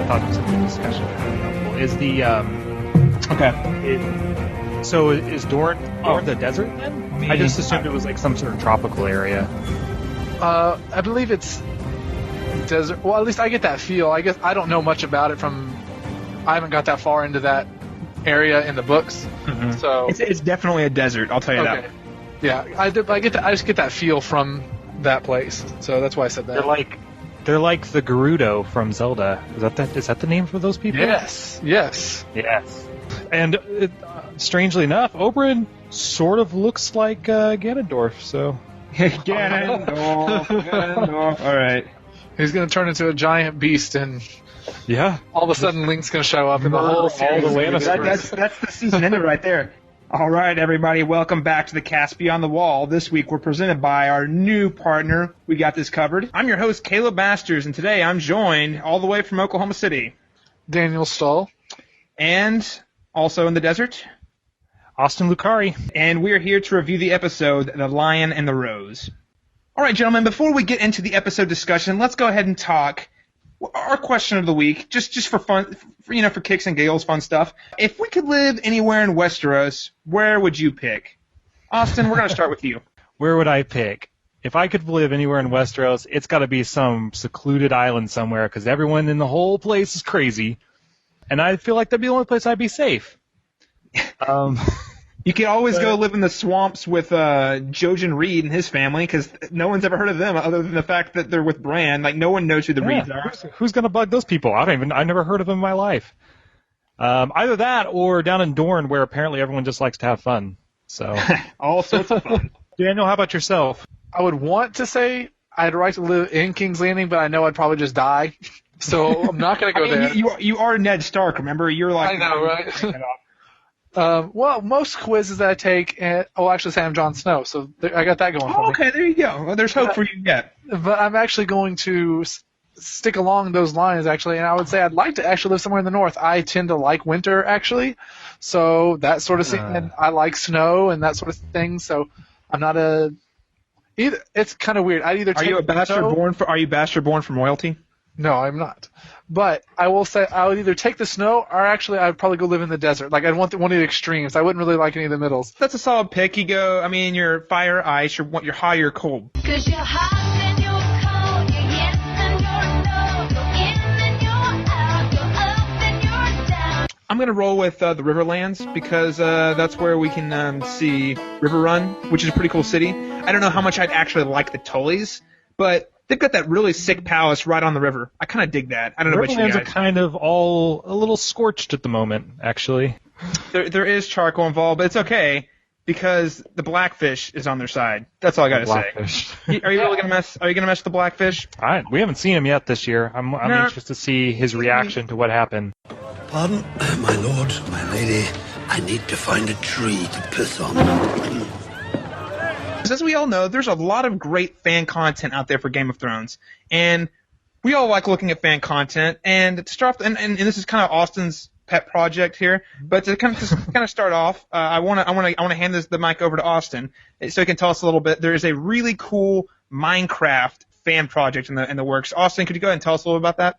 thought this was a good discussion. Is the Okay. So is Dorne the desert then? I just assumed it was like some sort of tropical area. I believe it's desert. Well, at least I get that feel. I guess I don't know much about it I haven't got that far into that area in the books. Mm-hmm. So it's definitely a desert. I'll tell you that. Yeah, I just get that feel from that place. So that's why I said that. They're like the Gerudo from Zelda. Is that the name for those people? Yes. And strangely enough, Oberyn sort of looks like Ganondorf. So Ganondorf. All right. He's going to turn into a giant beast, and all of a sudden Link's going to show up in the whole series. All the Lannisters. That's the season ender right there. All right, everybody, welcome back to the Cast Beyond the Wall. This week we're presented by our new partner. We got this covered. I'm your host, Caleb Masters, and today I'm joined all the way from Oklahoma City. Daniel Stull. And also in the desert, Austin Lucari. And we're here to review the episode, The Lion and the Rose. All right, gentlemen, before we get into the episode discussion, let's go ahead and talk our question of the week, just for fun, for kicks and giggles, fun stuff. If we could live anywhere in Westeros, where would you pick? Austin, we're going to start with you. Where would I pick? If I could live anywhere in Westeros, it's got to be some secluded island somewhere, because everyone in the whole place is crazy, and I feel like that'd be the only place I'd be safe. You could always go live in the swamps with Jojen Reed and his family, because no one's ever heard of them other than the fact that they're with Bran. Like, no one knows who the Reeds are. Who's going to bug those people? I've never heard of them in my life. Either that or down in Dorne, where apparently everyone just likes to have fun. So all sorts of fun. Daniel, how about yourself? I would want to say I'd like to live in King's Landing, but I know I'd probably just die. So I'm not going to go there. You are Ned Stark, remember? You're like... I know, right? Well, most quizzes that I take, actually say I'm Jon Snow, so I got that going for me. Okay, there you go. Well, there's hope for you yet. But I'm actually going to stick along those lines, actually, and I would say I'd like to actually live somewhere in the north. I tend to like winter, actually, so that sort of thing. And I like snow and that sort of thing, so I'm not either. It's kind of weird. I'd either take... Are you bastard born from royalty? No, I'm not. But I will say I would either take the snow or actually I would probably go live in the desert. Like, I'd want one of the extremes. I wouldn't really like any of the middles. That's a solid pick. You're fire, ice, you're high, you're cold. 'Cause you're hot and you're cold, you're yes and you're no, you're in and you're out, you're up and you're down. I'm going to roll with the Riverlands because that's where we can see River Run, which is a pretty cool city. I don't know how much I'd actually like the Tullys, but... they've got that really sick palace right on the river. I kind of dig that. I don't know about you guys. Riverlands are kind of all a little scorched at the moment, actually. There is charcoal involved, but it's okay because the Blackfish is on their side. That's all I got to say. Are you really gonna mess? Are you gonna mess with the Blackfish? We haven't seen him yet this year. I'm anxious to see his reaction to what happened. Pardon, my lord, my lady. I need to find a tree to piss on. As we all know, there's a lot of great fan content out there for Game of Thrones, and we all like looking at fan content. And to start off, and this is kind of Austin's pet project here, but to kind of start off, I want to hand the mic over to Austin so he can tell us a little bit. There is a really cool Minecraft fan project in the works. Austin, could you go ahead and tell us a little about that?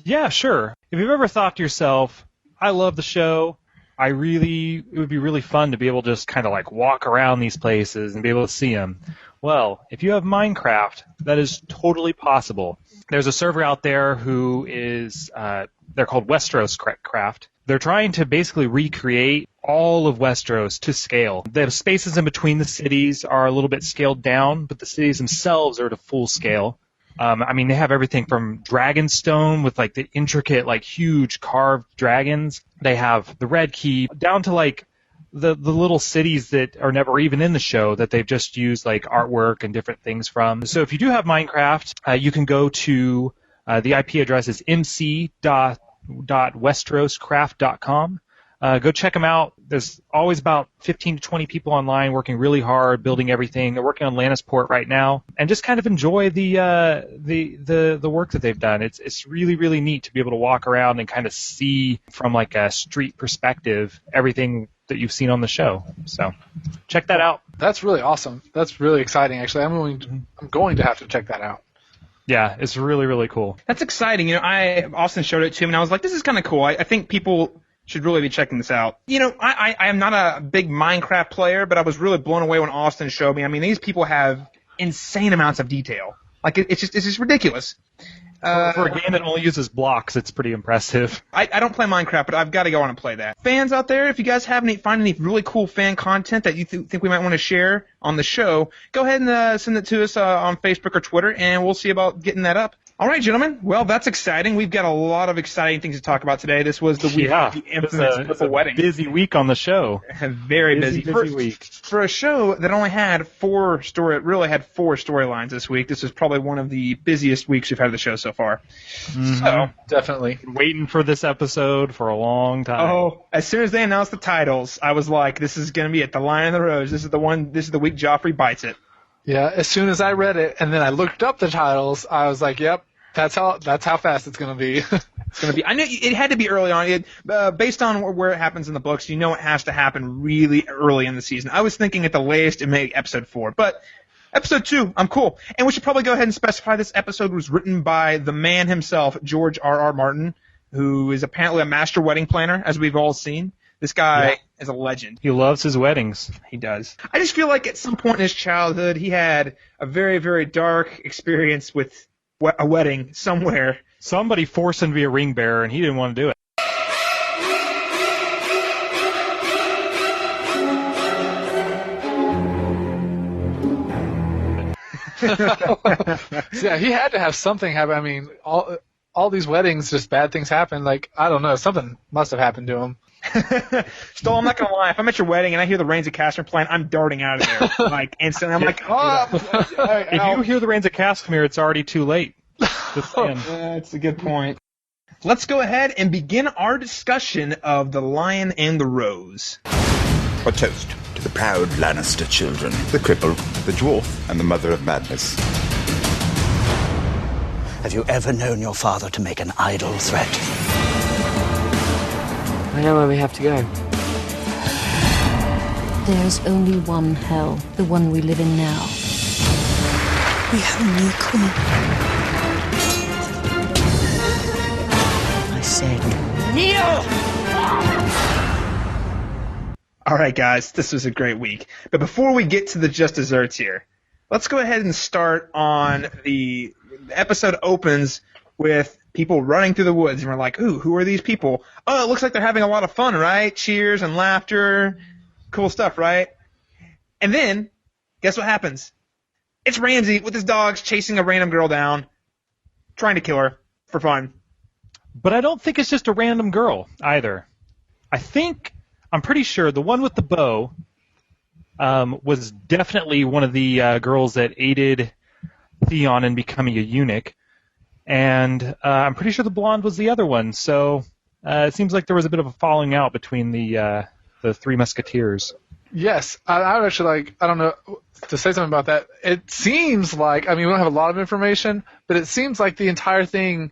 Yeah, sure. If you've ever thought to yourself, I love the show. It would be really fun to be able to just kind of like walk around these places and be able to see them. Well, if you have Minecraft, that is totally possible. There's a server out there who is, they're called Westeros Craft. They're trying to basically recreate all of Westeros to scale. The spaces in between the cities are a little bit scaled down, but the cities themselves are to full scale. They have everything from Dragonstone with like the intricate, like huge carved dragons. They have the Red Keep down to like the little cities that are never even in the show that they've just used like artwork and different things from. So if you do have Minecraft, you can go to the IP address is mc.westeroscraft.com. Go check them out. There's always about 15 to 20 people online working really hard, building everything. They're working on Lannisport right now, and just kind of enjoy the work that they've done. It's really, really neat to be able to walk around and kind of see from like a street perspective everything that you've seen on the show. So check that out. That's really awesome. That's really exciting, actually. I'm going to have to check that out. Yeah, it's really, really cool. That's exciting. Austin showed it to me, and I was like, this is kind of cool. I think people should really be checking this out. I am not a big Minecraft player, but I was really blown away when Austin showed me. I mean, these people have insane amounts of detail. Like, it's just ridiculous. For a game that only uses blocks, it's pretty impressive. I don't play Minecraft, but I've got to go on and play that. Fans out there, if you guys find any really cool fan content that you think we might want to share on the show, go ahead and send it to us on Facebook or Twitter, and we'll see about getting that up. All right, gentlemen. Well, that's exciting. We've got a lot of exciting things to talk about today. This was the week of the infamous triple wedding. Busy week on the show. Very busy week. For a show that only had four storylines this week. This is probably one of the busiest weeks we've had of the show so far. Mm-hmm. So, Definitely. Been waiting for this episode for a long time. As soon as they announced the titles, I was like, this is going to be it. The Lion and the Rose. This is the week Joffrey bites it. Yeah, as soon as I read it and then I looked up the titles, I was like, yep, that's how fast it's going to be. It's going to be. I knew it had to be early on. Based on where it happens in the books, it has to happen really early in the season. I was thinking at the latest it may be episode 4, but episode 2, I'm cool. And we should probably go ahead and specify this episode was written by the man himself, George R.R. Martin, who is apparently a master wedding planner, as we've all seen. This guy is a legend. He loves his weddings. He does. I just feel like at some point in his childhood, he had a very, very dark experience with a wedding somewhere. Somebody forced him to be a ring bearer, and he didn't want to do it. Yeah, he had to have something happen. I mean, all these weddings, just bad things happen. Like, I don't know, something must have happened to him. Stull, I'm not gonna lie. If I'm at your wedding and I hear the Rains of Castamere playing, I'm darting out of there like instantly. I'm like, If you hear the Rains of Castamere, it's already too late. Just saying. That's a good point. Let's go ahead and begin our discussion of The Lion and the Rose. A toast to the proud Lannister children, the cripple, the dwarf, and the mother of madness. Have you ever known your father to make an idle threat? I know where we have to go. There's only one hell, the one we live in now. We have a new queen. I said, kneel! All right, guys, this was a great week. But before we get to the just desserts here, let's go ahead and start on the episode opens with people running through the woods, and we're like, ooh, who are these people? Oh, it looks like they're having a lot of fun, right? Cheers and laughter. Cool stuff, right? And then, guess what happens? It's Ramsay with his dogs chasing a random girl down, trying to kill her for fun. But I don't think it's just a random girl, either. I'm pretty sure the one with the bow was definitely one of the girls that aided Theon in becoming a eunuch. And I'm pretty sure the blonde was the other one. So it seems like there was a bit of a falling out between the Three Musketeers. Yes, I would actually I don't know, to say something about that. It seems like, we don't have a lot of information, but it seems like the entire thing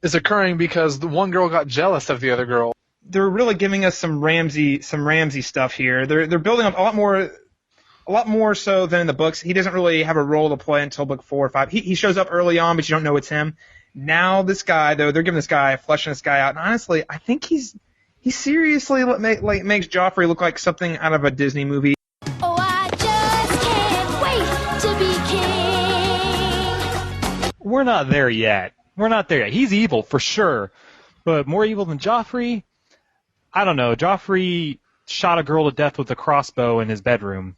is occurring because the one girl got jealous of the other girl. They're really giving us some Ramsay stuff here. They're building up a lot more so than in the books. He doesn't really have a role to play until book 4 or 5. He shows up early on, but you don't know it's him. Now this guy, though, they're fleshing this guy out, and honestly, I think he seriously makes Joffrey look like something out of a Disney movie. Oh, I just can't wait to be king. We're not there yet. He's evil, for sure. But more evil than Joffrey? I don't know. Joffrey shot a girl to death with a crossbow in his bedroom.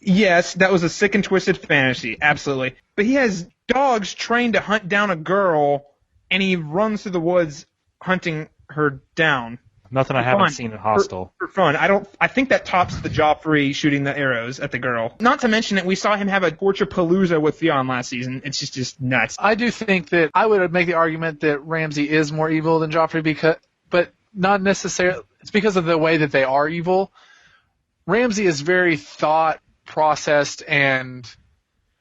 Yes, that was a sick and twisted fantasy, absolutely. But he has dogs trained to hunt down a girl, and he runs through the woods hunting her down. Nothing I haven't seen in Hostel. For fun. I think that tops the Joffrey shooting the arrows at the girl. Not to mention that we saw him have a Torture-palooza with Theon last season. It's just nuts. I do think that I would make the argument that Ramsay is more evil than Joffrey, but not necessarily. It's because of the way that they are evil. Ramsay is very thought processed and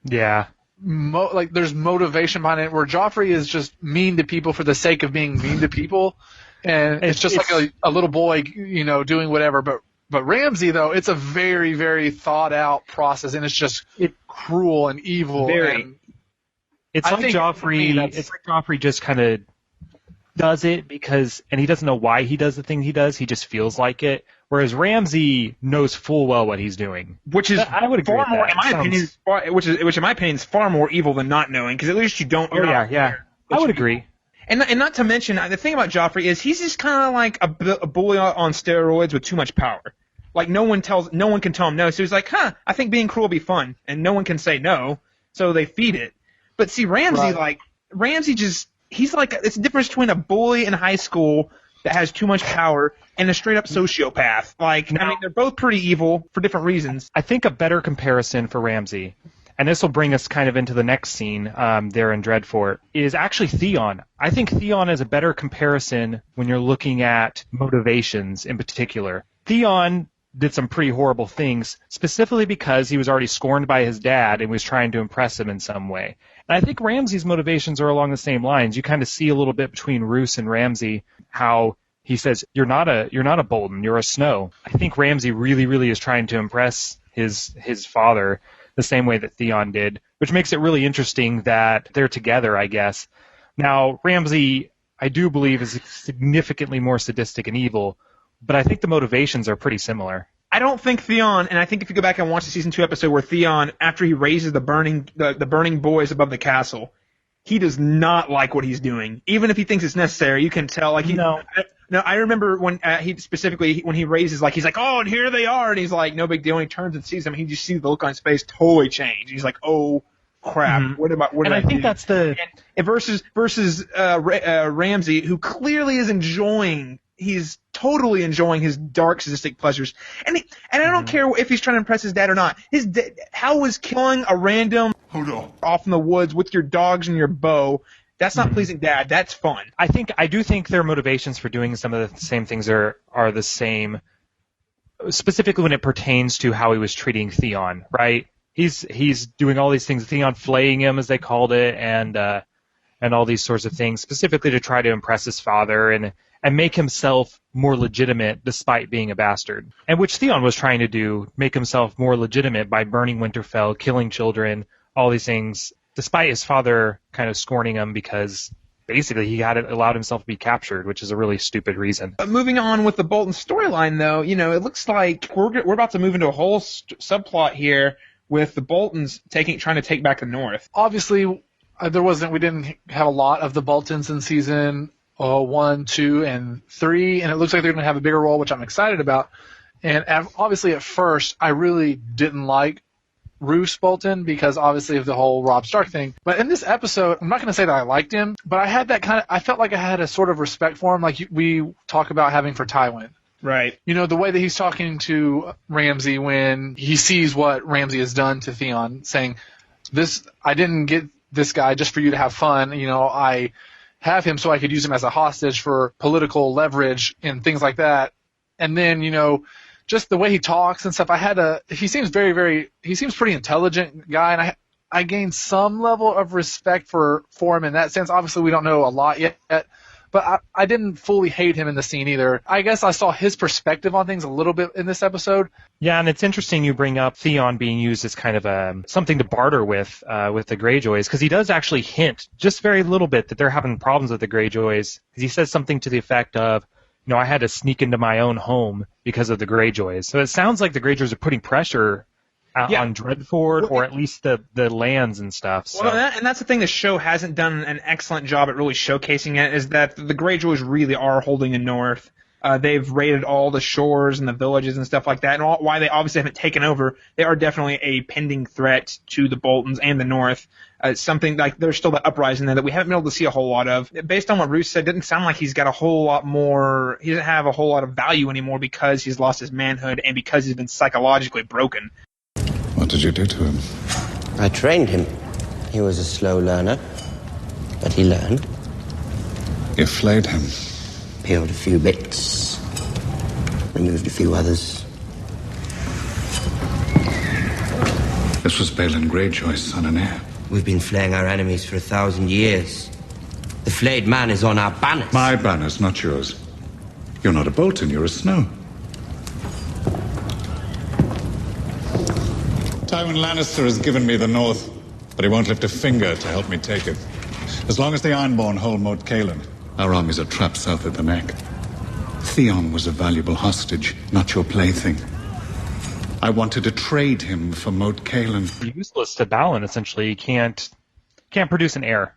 there's motivation behind it. Where Joffrey is just mean to people for the sake of being mean to people, and it's just like a little boy, doing whatever. But Ramsay, though, it's a very, very thought out process, and it's just cruel and evil. Very. It's I like think for me, Joffrey. that's- It's like Joffrey just kind of does it and he doesn't know why he does the thing he does. He just feels like it. Whereas Ramsay knows full well what he's doing. Which is I would agree far with more, that. in my opinion, which in my opinion is far more evil than not knowing, because at least you don't. You're not aware that I would you- agree. And not to mention, the thing about Joffrey is he's just kind of like a bully on steroids with too much power. Like no one can tell him no. So he's like, I think being cruel will be fun, and no one can say no, so they feed it. But see, Ramsay he's like, it's the difference between a bully in high school that has too much power and a straight up sociopath. Like, I mean, they're both pretty evil for different reasons. I think a better comparison for Ramsay, and this will bring us kind of into the next scene there in Dreadfort, is actually Theon. I think Theon is a better comparison when you're looking at motivations in particular. Theon did some pretty horrible things, specifically because he was already scorned by his dad and was trying to impress him in some way. And I think Ramsay's motivations are along the same lines. You kind of see a little bit between Roose and Ramsay how he says, you're not a Bolton, you're a Snow. I think Ramsay really, really is trying to impress his father the same way that Theon did, which makes it really interesting that they're together, I guess. Now, Ramsay, I do believe, is significantly more sadistic and evil, but I think the motivations are pretty similar. I don't think Theon, and I think if you go back and watch the season 2 episode where Theon, after he raises the burning boys above the castle, he does not like what he's doing. Even if he thinks it's necessary, you can tell. Like I remember when when he raises, like he's like, oh, and here they are, and he's like, no big deal. And he turns and sees them, and he just sees the look on his face totally change. He's like, oh crap, what did I think do? that's the and versus Ramsay, who clearly is enjoying. He's totally enjoying his dark, sadistic pleasures, and I don't care if he's trying to impress his dad or not. How is killing a random off in the woods with your dogs and your bow? That's not pleasing dad. That's fun. I do think their motivations for doing some of the same things are the same, specifically when it pertains to how he was treating Theon. Right? He's doing all these things, Theon flaying him as they called it, and all these sorts of things, specifically to try to impress his father and make himself more legitimate despite being a bastard. And which Theon was trying to do, make himself more legitimate by burning Winterfell, killing children, all these things, despite his father kind of scorning him because basically he had allowed himself to be captured, which is a really stupid reason. Moving on with the Bolton storyline, though, it looks like we're about to move into a whole subplot here with the Boltons trying to take back the North. Obviously, we didn't have a lot of the Boltons in season 1, 2, and 3, and it looks like they're going to have a bigger role, which I'm excited about. And obviously, at first, I really didn't like Roose Bolton because obviously of the whole Robb Stark thing. But in this episode, I'm not going to say that I liked him, but I felt like I had a sort of respect for him, like we talk about having for Tywin. Right. The way that he's talking to Ramsay when he sees what Ramsay has done to Theon, saying, I didn't get this guy just for you to have fun. I have him so I could use him as a hostage for political leverage and things like that. And then, just the way he talks and stuff, he seems he seems pretty intelligent guy, and I gained some level of respect for him in that sense. Obviously, we don't know a lot yet, but I didn't fully hate him in the scene either. I guess I saw his perspective on things a little bit in this episode. Yeah, and it's interesting you bring up Theon being used as kind of something to barter with the Greyjoys, because he does actually hint just very little bit that they're having problems with the Greyjoys. He says something to the effect of, I had to sneak into my own home because of the Greyjoys. So it sounds like the Greyjoys are putting pressure on Dreadfort, or at least the lands and stuff. So. Well, and that's the thing the show hasn't done an excellent job at really showcasing it, is that the Greyjoys really are holding the North. They've raided all the shores and the villages and stuff like that, and why they obviously haven't taken over, they are definitely a pending threat to the Boltons and the North. Something like there's still that uprising there that we haven't been able to see a whole lot of. Based on what Roose said, it doesn't sound like he's got a whole lot more, he doesn't have a whole lot of value anymore because he's lost his manhood and because he's been psychologically broken. What did you do to him? I trained him. He was a slow learner, but he learned. You flayed him? Peeled a few bits, removed a few others. This was Balon Greyjoy's son and heir. We've been flaying our enemies for 1,000 years. The flayed man is on our banners. My banners, not yours. You're not a Bolton, you're a Snow. Tywin Lannister has given me the North. but he won't lift a finger to help me take it. As long as the Ironborn hold Moat Cailin, our armies are trapped south of the neck. Theon was a valuable hostage, not your plaything. I wanted to trade him for Moat Cailin. Useless to Balin, essentially. He can't produce an heir.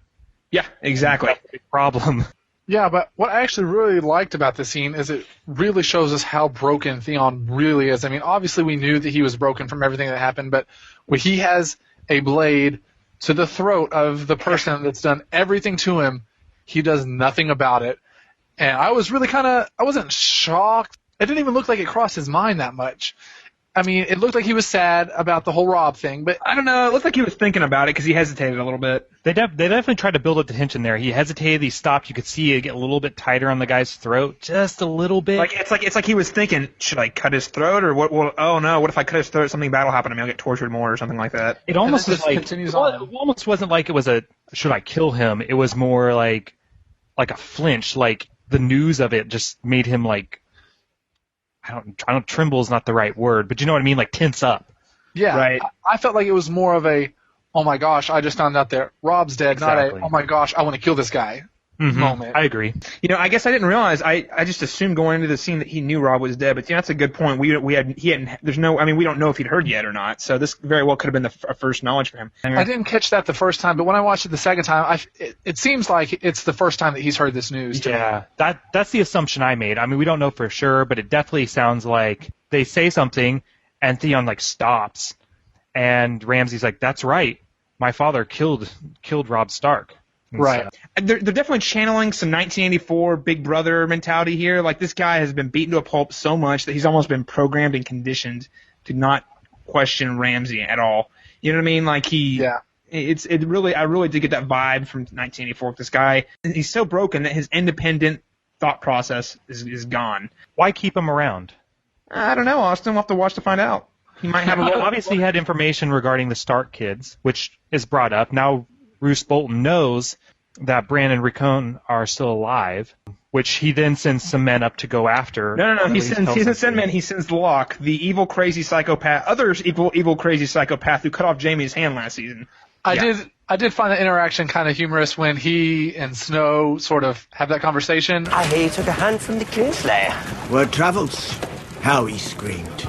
Yeah, exactly. That's a big problem. Yeah, but what I actually really liked about this scene is it really shows us how broken Theon really is. I mean, obviously we knew that he was broken from everything that happened, but when he has a blade to the throat of the person that's done everything to him, he does nothing about it. And I was really I wasn't shocked. It didn't even look like it crossed his mind that much. I mean, it looked like he was sad about the whole Robb thing, but I don't know. It looked like he was thinking about it because he hesitated a little bit. They definitely tried to build up the tension there. He hesitated. He stopped. You could see it get a little bit tighter on the guy's throat, just a little bit. It's like he was thinking, should I cut his throat or what? Well, oh no, what if I cut his throat? Something bad will happen to me. I'll get tortured more or something like that. It almost was like continues well, on. it almost wasn't like it was a should I kill him? It was more like a flinch. Like the news of it just made him like. I don't tremble is not the right word, but you know what I mean, like tense up. Yeah, right. I felt like it was more of a, oh my gosh, I just found out that Robb's dead, Exactly. not a, oh my gosh, I want to kill this guy moment. I agree. You know, I guess I didn't realize. I just assumed going into the scene that he knew Robb was dead. But yeah, that's a good point. We hadn't. There's no. I mean, we don't know if he'd heard yet or not. So this very well could have been a first knowledge for him. I didn't catch that the first time, but when I watched it the second time, it seems like it's the first time that he's heard this news. Yeah, that's the assumption I made. I mean, we don't know for sure, but it definitely sounds like they say something, and Theon like stops, and Ramsay's like, "That's right, my father killed Robb Stark." And right. They're definitely channeling some 1984 Big Brother mentality here. Like this guy has been beaten to a pulp so much that he's almost been programmed and conditioned to not question Ramsay at all. You know what I mean? Like I really did get that vibe from 1984 with this guy. And he's so broken that his independent thought process is gone. Why keep him around? I don't know, Austin. We'll have to watch to find out. He might have Well, obviously he had information regarding the Stark kids, which is brought up. Now Roose Bolton knows that Bran and Rickon are still alive, which he then sends some men up to go after. No. He doesn't send men. He sends Locke, the evil, crazy psychopath, evil, crazy psychopath who cut off Jaime's hand last season. I did find the interaction kind of humorous when he and Snow sort of have that conversation. I hear you took a hand from the Kingslayer. Word travels. How he screamed.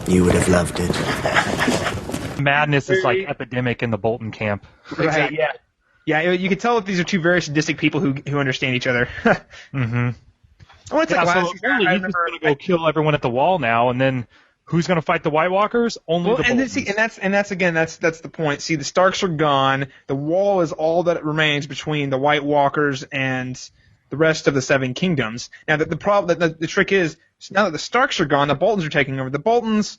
You would have loved it. Madness is like epidemic in the Bolton camp. Right, Exactly. yeah. Yeah, you can tell that these are two very sadistic people who understand each other. Mm-hmm. I want to take So really, he's just going to go kill everyone at the wall now, and then who's going to fight the White Walkers? Only the Boltons. That's the point. See, the Starks are gone. The wall is all that remains between the White Walkers and the rest of the Seven Kingdoms. Now, the trick is, now that the Starks are gone, the Boltons are taking over. The Boltons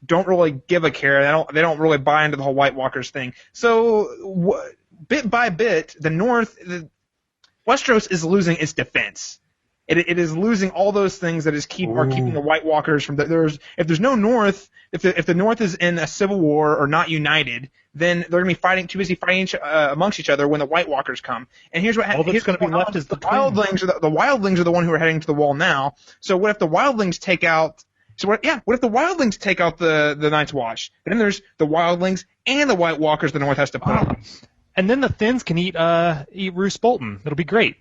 don't really give a care. They don't really buy into the whole White Walkers thing. So bit by bit, Westeros is losing its defense. It is losing all those things that are keeping the White Walkers from if there's no North, if the North is in a civil war or not united, then they're going to be too busy fighting amongst each other when the White Walkers come. And here's what all that's going to be left is the wildlings. The wildlings are the one who are heading to the wall now. So what if the wildlings take out? What if the wildlings take out the Night's Watch? Then there's the wildlings and the White Walkers the North has to put up. And then the Thins can eat Roose Bolton. It'll be great.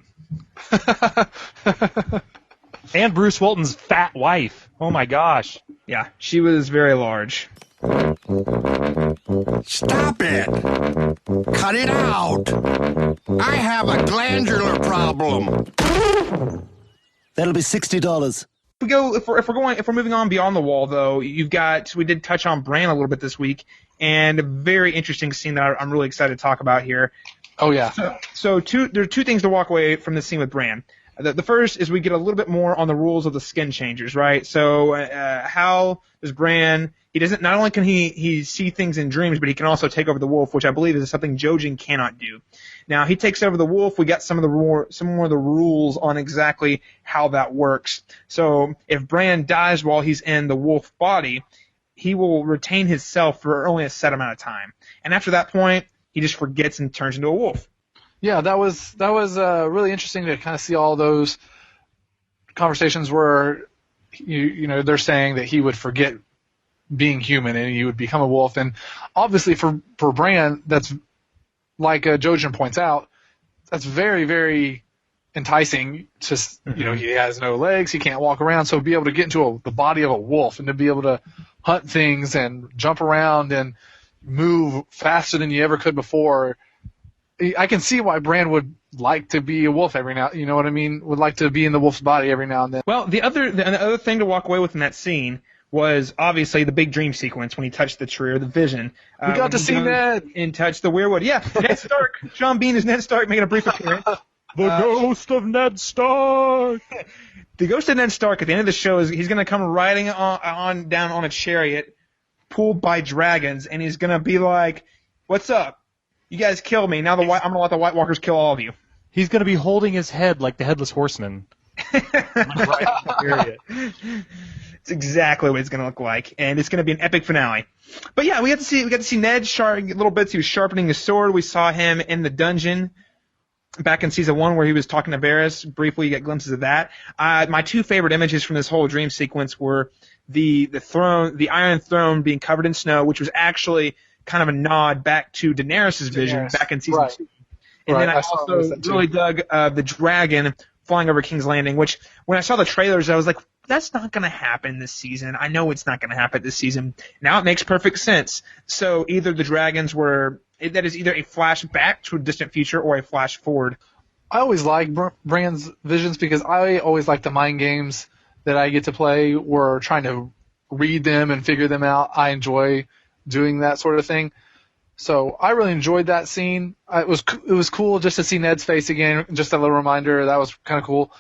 And Bruce Bolton's fat wife. Oh my gosh. Yeah, she was very large. Stop it! Cut it out! I have a glandular problem. That'll be $60. If we're moving on beyond the wall, though, we did touch on Bran a little bit this week, and a very interesting scene that I'm really excited to talk about here. Oh yeah. So there are two things to walk away from this scene with Bran. The first is we get a little bit more on the rules of the skin changers, right? So how does Bran? He doesn't. Not only can he see things in dreams, but he can also take over the wolf, which I believe is something Jojen cannot do. Now he takes over the wolf. We got some more of the rules on exactly how that works. So if Bran dies while he's in the wolf body, he will retain his self for only a set amount of time, and after that point, he just forgets and turns into a wolf. Yeah, that was really interesting to kind of see all those conversations where you know they're saying that he would forget being human and he would become a wolf, and obviously for Bran that's like Jojen points out, that's very, very enticing. Just he has no legs, he can't walk around, so be able to get into the body of a wolf and to be able to hunt things and jump around and move faster than you ever could before. I can see why Bran would like to be a wolf every now. You know what I mean? Would like to be in the wolf's body every now and then. Well, the other thing to walk away with in that scene was obviously the big dream sequence when he touched the tree or the vision. We got to see Ned and touch the weirwood. Yeah, Ned Stark. Sean Bean is Ned Stark making a brief appearance. The ghost of Ned Stark. The ghost of Ned Stark at the end of the show he's going to come riding on down on a chariot pulled by dragons, and he's going to be like, "What's up? You guys killed me. Now I'm going to let the White Walkers kill all of you." He's going to be holding his head like the Headless Horseman. It's exactly what it's going to look like, and it's going to be an epic finale. But yeah, we got to see Ned little bits. He was sharpening his sword. We saw him in the dungeon back in season 1 where he was talking to Varys. Briefly, you get glimpses of that. My two favorite images from this whole dream sequence were the Iron Throne being covered in snow, which was actually kind of a nod back to Daenerys' vision back in season 2. And then I also really dug the dragon flying over King's Landing, which when I saw the trailers, I was like, that's not going to happen this season. I know it's not going to happen this season. Now it makes perfect sense. So either the dragons that is either a flash back to a distant future or a flash forward. I always like Bran's visions because I always like the mind games that I get to play where trying to read them and figure them out. I enjoy doing that sort of thing. So I really enjoyed that scene. It was cool just to see Ned's face again. Just a little reminder. That was kind of cool.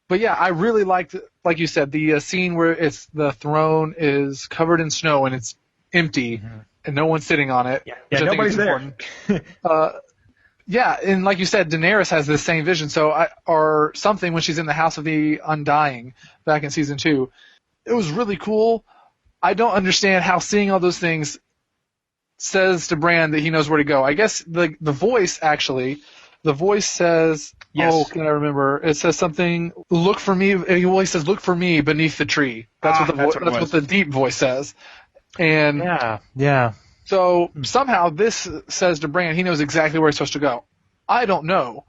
But yeah, I really liked, like you said, the scene where the throne is covered in snow and it's empty and no one's sitting on it. Yeah, nobody's there. Yeah, and like you said, Daenerys has this same vision. Or something when she's in the House of the Undying back in season 2. It was really cool. I don't understand how seeing all those things says to Bran that he knows where to go. I guess the voice says, yes. Can I remember? It says something, look for me. Well, he says, look for me beneath the tree. That's what the deep voice says. And yeah. So somehow this says to Bran, he knows exactly where he's supposed to go. I don't know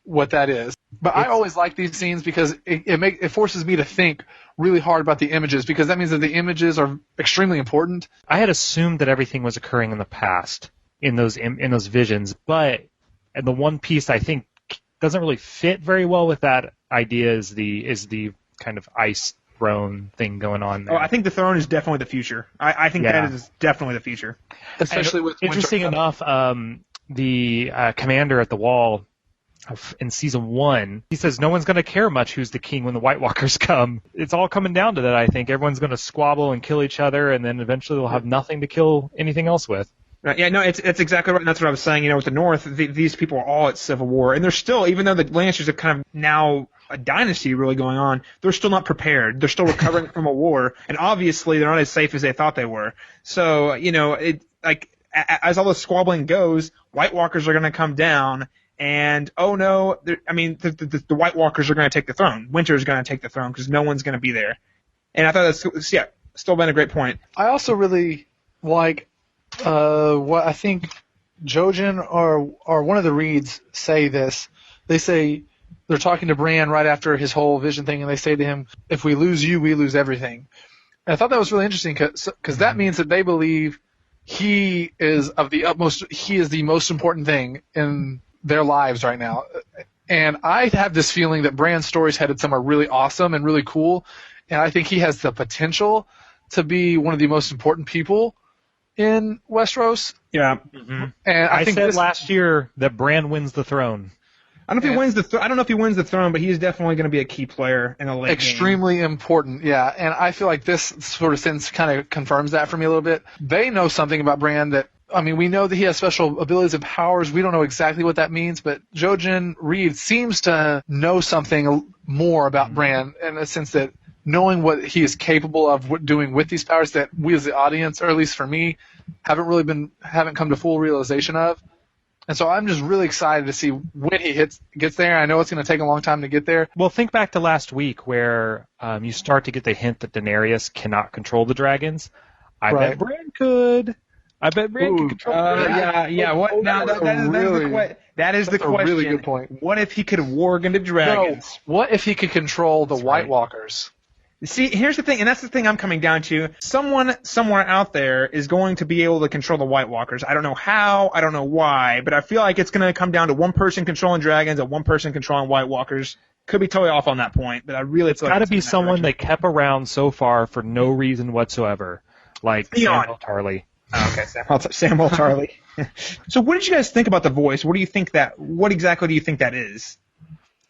what that is, but I always like these scenes because it forces me to think really hard about the images, because that means that the images are extremely important. I had assumed that everything was occurring in the past in those visions, but the one piece I think doesn't really fit very well with that idea is the kind of ice throne thing going on there. Oh, I think the throne is definitely the future. I think that is definitely the future. Especially with interesting enough, the commander at the wall in season 1, he says no one's going to care much who's the king when the White Walkers come. It's all coming down to that, I think. Everyone's going to squabble and kill each other, and then eventually they'll have nothing to kill anything else with. Right, yeah, no, it's exactly right. And that's what I was saying. With the North, these people are all at civil war, and they're still, even though the Lannisters have kind of now a dynasty really going on, they're still not prepared. They're still recovering from a war, and obviously they're not as safe as they thought they were. So, as all the squabbling goes, White Walkers are going to come down, and the White Walkers are going to take the throne. Winter is going to take the throne because no one's going to be there. And I thought that's still been a great point. I also really like. What I think Jojen or one of the reads say this. They say they're talking to Bran right after his whole vision thing, and they say to him, "If we lose you, we lose everything." And I thought that was really interesting because that means that they believe he is the most important thing in their lives right now. And I have this feeling that Bran's story's headed somewhere really awesome and really cool, and I think he has the potential to be one of the most important people in Westeros. Yeah. Mm-hmm. And I think said last year that Bran wins the throne. I don't know if he wins the throne, but he is definitely going to be a key player in a late extremely game. Important, yeah. And I feel like this sort of sentence kind of confirms that for me a little bit. They know something about Bran we know that he has special abilities and powers. We don't know exactly what that means, but Jojen Reed seems to know something more about Bran in the sense that knowing what he is capable of doing with these powers that we as the audience, or at least for me, haven't come to full realization of. And so I'm just really excited to see when he gets there. I know it's going to take a long time to get there. Well, think back to last week where you start to get the hint that Daenerys cannot control the dragons. I bet Bran could. I bet Bran can control yeah. What? Now that is the question. A really good point. What if he could warg into dragons? No, what if he could control the White Walkers? See, here's the thing, and that's the thing I'm coming down to. Someone somewhere out there is going to be able to control the White Walkers. I don't know how, I don't know why, but I feel like it's going to come down to one person controlling dragons and one person controlling White Walkers. Could be totally off on that point, but I really feel like it's got to be someone they kept around so far for no reason whatsoever, like Samuel Tarly. Oh, okay, Samuel Tarly. So, what did you guys think about the voice? What exactly do you think that is?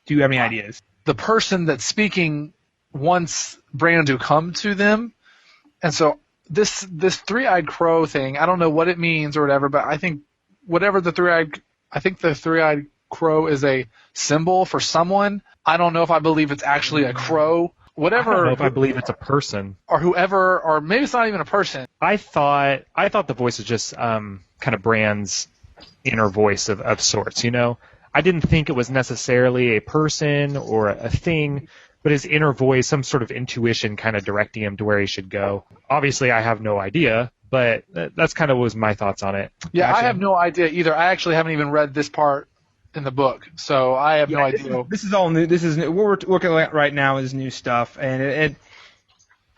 Do you have any ideas? The person that's speaking wants Bran to come to them, and so this three-eyed crow thing, I don't know what it means or whatever, but I think the three-eyed crow is a symbol for someone. I don't know if I believe it's actually a crow. Whatever. I don't know if I believe it's a person or whoever, or maybe it's not even a person. I thought the voice was just kind of Bran's inner voice of sorts. You know, I didn't think it was necessarily a person or a thing. But his inner voice, some sort of intuition kind of directing him to where he should go. Obviously, I have no idea, but that's kind of was my thoughts on it. Yeah, gotcha. I have no idea either. I actually haven't even read this part in the book, so I have no idea. This is all new. This is new. What we're looking at right now is new stuff, and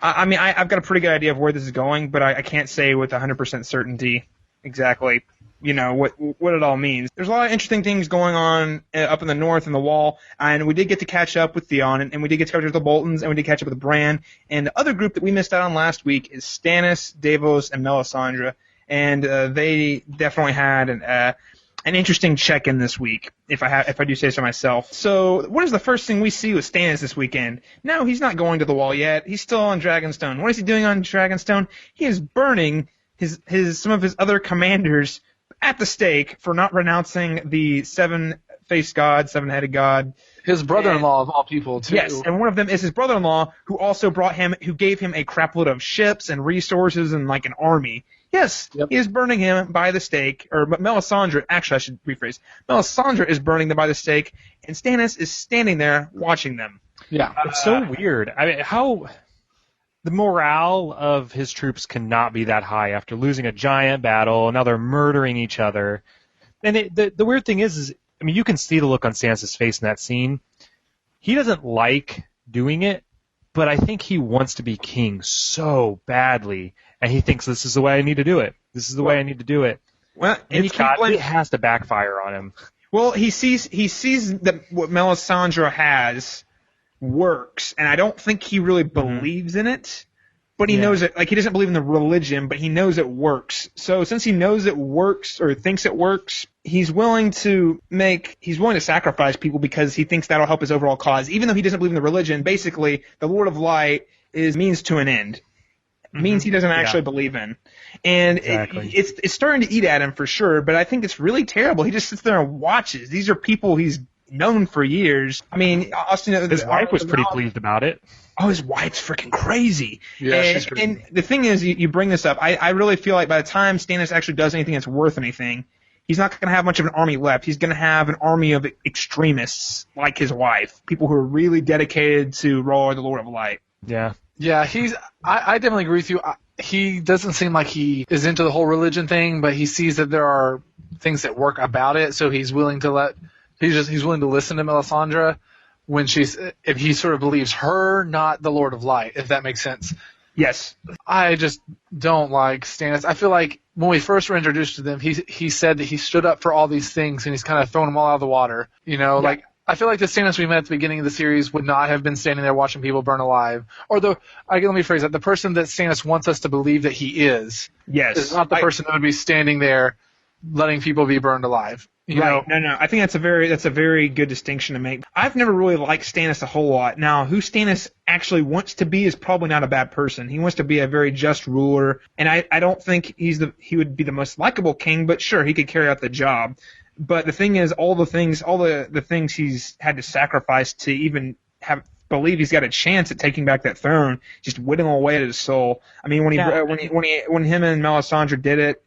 I've got a pretty good idea of where this is going, but I can't say with 100% certainty exactly. You know, what it all means. There's a lot of interesting things going on up in the north in the wall, and we did get to catch up with Theon, and we did get to catch up with the Boltons, and we did catch up with Bran, and the other group that we missed out on last week is Stannis, Davos, and Melisandre, and they definitely had an interesting check-in this week, if I do say so myself. So, what is the first thing we see with Stannis this weekend? No, he's not going to the wall yet. He's still on Dragonstone. What is he doing on Dragonstone? He is burning some of his other commanders at the stake for not renouncing the seven-faced god, seven-headed god. His brother-in-law of all people, too. Yes, and one of them is his brother-in-law, who also who gave him a crapload of ships and resources and like an army. Yes, He is burning him by the stake, or Melisandre, actually I should rephrase, Melisandre is burning them by the stake, and Stannis is standing there watching them. Yeah. It's so weird. I mean, the morale of his troops cannot be that high after losing a giant battle, and now they're murdering each other. And the weird thing is, I mean, you can see the look on Stannis' face in that scene. He doesn't like doing it, but I think he wants to be king so badly, and he thinks this is the way I need to do it. This is the way I need to do it. Well, and it has to backfire on him. Well, he sees that what Melisandre has works, and I don't think he really believes in it, but he knows it. Like, he doesn't believe in the religion, but he knows it works. So since he knows it works, or thinks it works, he's willing to sacrifice people because he thinks that'll help his overall cause. Even though he doesn't believe in the religion, basically, the Lord of Light is means to an end. Means he doesn't actually believe in. And it's starting to eat at him for sure, but I think it's really terrible. He just sits there and watches. These are people he's known for years. I mean, Austin. His wife was pretty pleased about it. Oh, his wife's freaking crazy. Yeah, she's crazy. And the thing is, you bring this up. I really feel like by the time Stannis actually does anything that's worth anything, he's not going to have much of an army left. He's going to have an army of extremists like his wife, people who are really dedicated to Roar, the Lord of Light. Yeah. Yeah, I definitely agree with you. He doesn't seem like he is into the whole religion thing, but he sees that there are things that work about it, so he's willing to he's willing to listen to Melisandre if he sort of believes her, not the Lord of Light, if that makes sense. Yes. I just don't like Stannis. I feel like when we first were introduced to them, he said that he stood up for all these things, and he's kind of thrown them all out of the water. You know, like, I feel like the Stannis we met at the beginning of the series would not have been standing there watching people burn alive. Or let me phrase that, the person that Stannis wants us to believe that he is is not the person that would be standing there letting people be burned alive. You know? No. I think that's a very good distinction to make. I've never really liked Stannis a whole lot. Now, who Stannis actually wants to be is probably not a bad person. He wants to be a very just ruler, and I don't think he would be the most likable king, but sure, he could carry out the job. But the thing is, all the things he's had to sacrifice to even believe he's got a chance at taking back that throne, just whittling away at his soul. I mean, when him and Melisandre did it,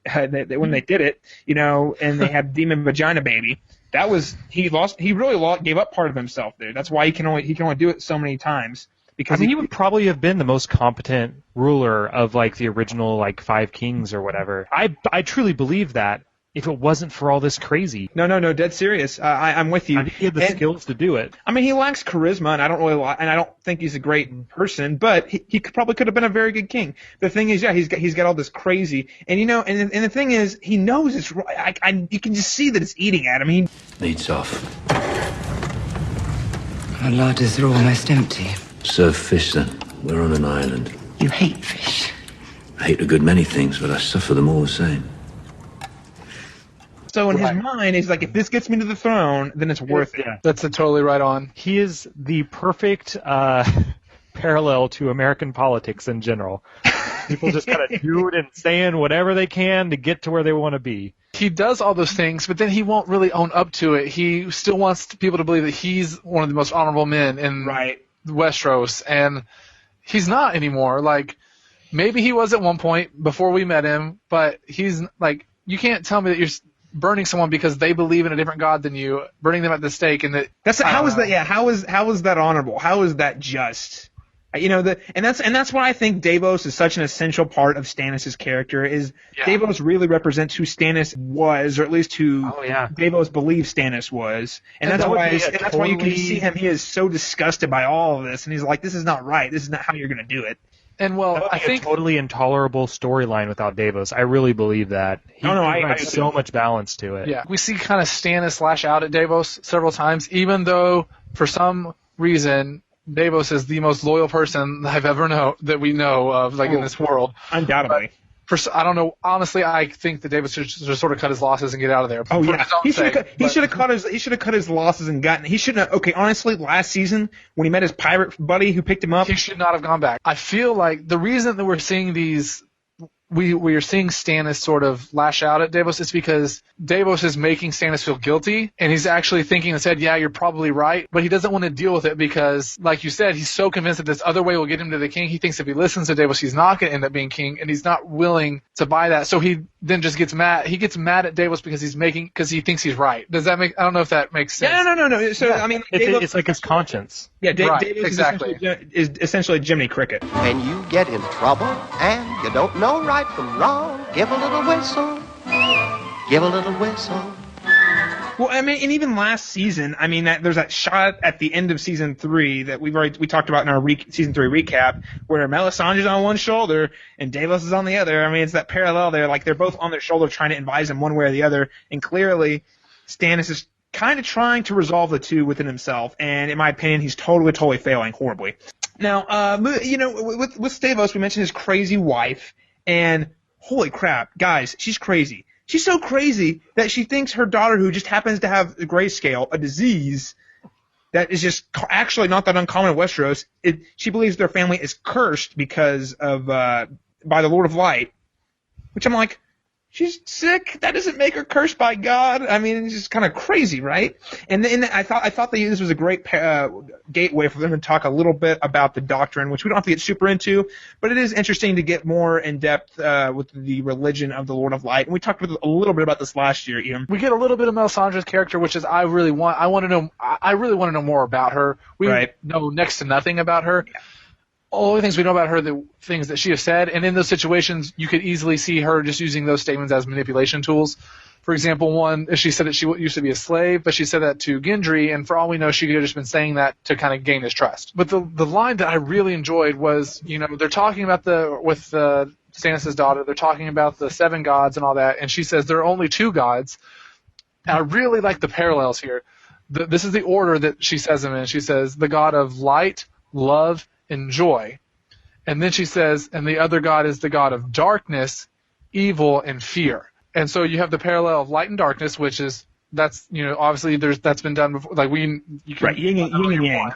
when they did it, you know, and they had demon vagina baby, he really gave up part of himself there. That's why he can only do it so many times. because he would probably have been the most competent ruler of like the original like 5 kings or whatever. I truly believe that if it wasn't for all this crazy. No, dead serious. I'm with you. I think he had the skills to do it. I mean, he lacks charisma, and I don't think he's a great person, but he probably could have been a very good king. The thing is, he's got all this crazy, and and the thing is, he knows it's right. You can just see that it's eating at him. Meat's off. Our larders are almost empty. Serve fish then. We're on an island. You hate fish. I hate a good many things, but I suffer them all the same. So in his mind, he's like, if this gets me to the throne, then it's worth it. That's totally right on. He is the perfect parallel to American politics in general. People just kind of doing and saying whatever they can to get to where they want to be. He does all those things, but then he won't really own up to it. He still wants people to believe that he's one of the most honorable men in Westeros, and he's not anymore. Like, maybe he was at one point before we met him, but he's like, you can't tell me that you're burning someone because they believe in a different god than you, burning them at the stake, and how is that honorable? How is that just? And that's why I think Davos is such an essential part of Stannis' character. Davos really represents who Stannis was, or at least who Davos believes Stannis was, and that's why you can see him. He is so disgusted by all of this, and he's like, "This is not right. This is not how you're going to do it." And I think a totally intolerable storyline without Davos. I really believe that. He provides so much balance to it. Yeah, we see kind of Stannis lash out at Davos several times, even though for some reason Davos is the most loyal person I've ever that we know of, in this world. Undoubtedly. I don't know. Honestly, I think that Davos should just sort of cut his losses and get out of there. Oh yeah, he should have cut his losses and gotten. He shouldn't have. Okay, honestly, last season when he met his pirate buddy who picked him up, he should not have gone back. I feel like the reason that we're seeing these. We are seeing Stannis sort of lash out at Davos is because Davos is making Stannis feel guilty, and he's actually thinking in his head, yeah, you're probably right, but he doesn't want to deal with it because, like you said, he's so convinced that this other way will get him to the king. He thinks if he listens to Davos, he's not going to end up being king, and he's not willing to buy that. So he then just gets mad. He gets mad at Davos because he thinks he's right. Does that make? I don't know if that makes sense. Yeah, no. So I mean, it's like his conscience. Yeah, Davos is essentially Jiminy Cricket. When you get in trouble and you don't know right from wrong, give a little whistle. Give a little whistle. Well, I mean, and even last season, I mean, there's that shot at the end of season 3 that we talked about in our season 3 recap, where Melisandre's on one shoulder and Davos is on the other. I mean, it's that parallel there, like they're both on their shoulder trying to advise him one way or the other, and clearly Stannis is kind of trying to resolve the two within himself, and in my opinion, he's totally failing horribly. Now, with Davos, we mentioned his crazy wife, and holy crap, guys, she's crazy. She's so crazy that she thinks her daughter, who just happens to have grayscale, a disease that is just actually not that uncommon in Westeros, she believes their family is cursed because of by the Lord of Light, which I'm like, she's sick. That doesn't make her cursed by God. I mean, it's just kind of crazy, right? And then I thought this was a great gateway for them to talk a little bit about the doctrine, which we don't have to get super into, but it is interesting to get more in depth with the religion of the Lord of Light. And we talked a little bit about this last year, Ian. We get a little bit of Melisandre's character, which is I really want to know more about her. We know next to nothing about her. Yeah. All the things we know about her, the things that she has said, and in those situations, you could easily see her just using those statements as manipulation tools. For example, one, she said that she used to be a slave, but she said that to Gendry, and for all we know, she could have just been saying that to kind of gain his trust. But the line that I really enjoyed was, they're talking about with Stannis' daughter, they're talking about the 7 gods and all that, and she says there are only 2 gods. And I really like the parallels here. This is the order that she says them in. She says the god of light, love, and joy. And then she says, and the other god is the god of darkness, evil, and fear. And so you have the parallel of light and darkness, which is, obviously that's been done before. Like yin and yang.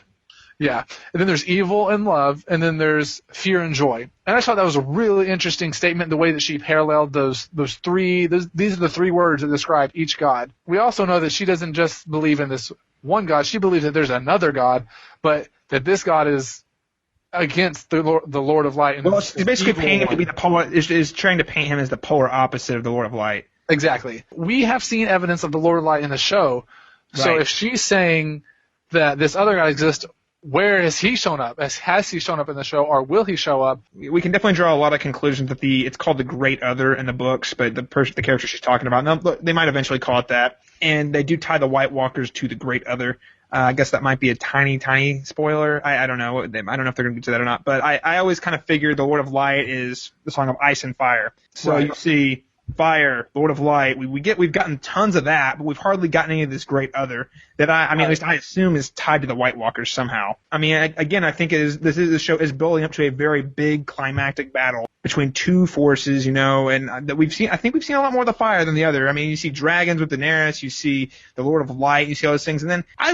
Yeah. And then there's evil and love, and then there's fear and joy. And I thought that was a really interesting statement, the way that she paralleled those three. These are the 3 words that describe each god. We also know that she doesn't just believe in this one god. She believes that there's another god, but that this god is against the Lord of Light. Well, it's basically painting him to be the polar. Is trying to paint him as the polar opposite of the Lord of Light. Exactly. We have seen evidence of the Lord of Light in the show. So if she's saying that this other God exists where has he shown up? Has he shown up in the show, or will he show up? We can definitely draw a lot of conclusions that it's called the Great Other in the books, but the character she's talking about, no, they might eventually call it that. And they do tie the White Walkers to the Great Other. I guess that might be a tiny spoiler. I don't know. I don't know if they're going to get to that or not. But I always kind of figured the Lord of Light is the Song of Ice and Fire. So Right. you see Fire, Lord of Light. We've gotten tons of that, but we've hardly gotten any of this Great Other that I mean, at least I assume is tied to the White Walkers somehow. I mean, I think the show is building up to a very big climactic battle between two forces, and that I think we've seen a lot more of the Fire than the other. I mean, you see dragons with Daenerys, you see the Lord of Light, you see all those things, and then I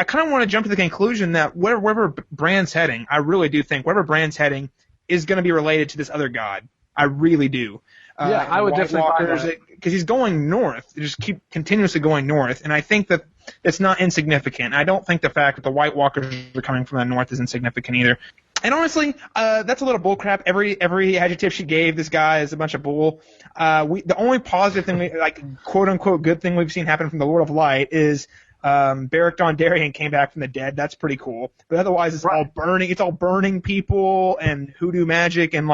kind of want to jump to the conclusion that wherever Bran's heading, I really do think wherever Bran's heading is going to be related to this other god. I really do. Yeah, I would definitely buy that. Because he's going north. They just keep continuously going north, and I think that it's not insignificant. I don't think the fact that the White Walkers are coming from the north is insignificant either. And honestly, that's a little bullcrap. Every adjective she gave this guy is a bunch of bull. The only positive thing, quote unquote good thing we've seen happen from the Lord of Light is Beric Dondarrion came back from the dead. That's pretty cool. But otherwise, it's all burning. It's all burning people and hoodoo magic and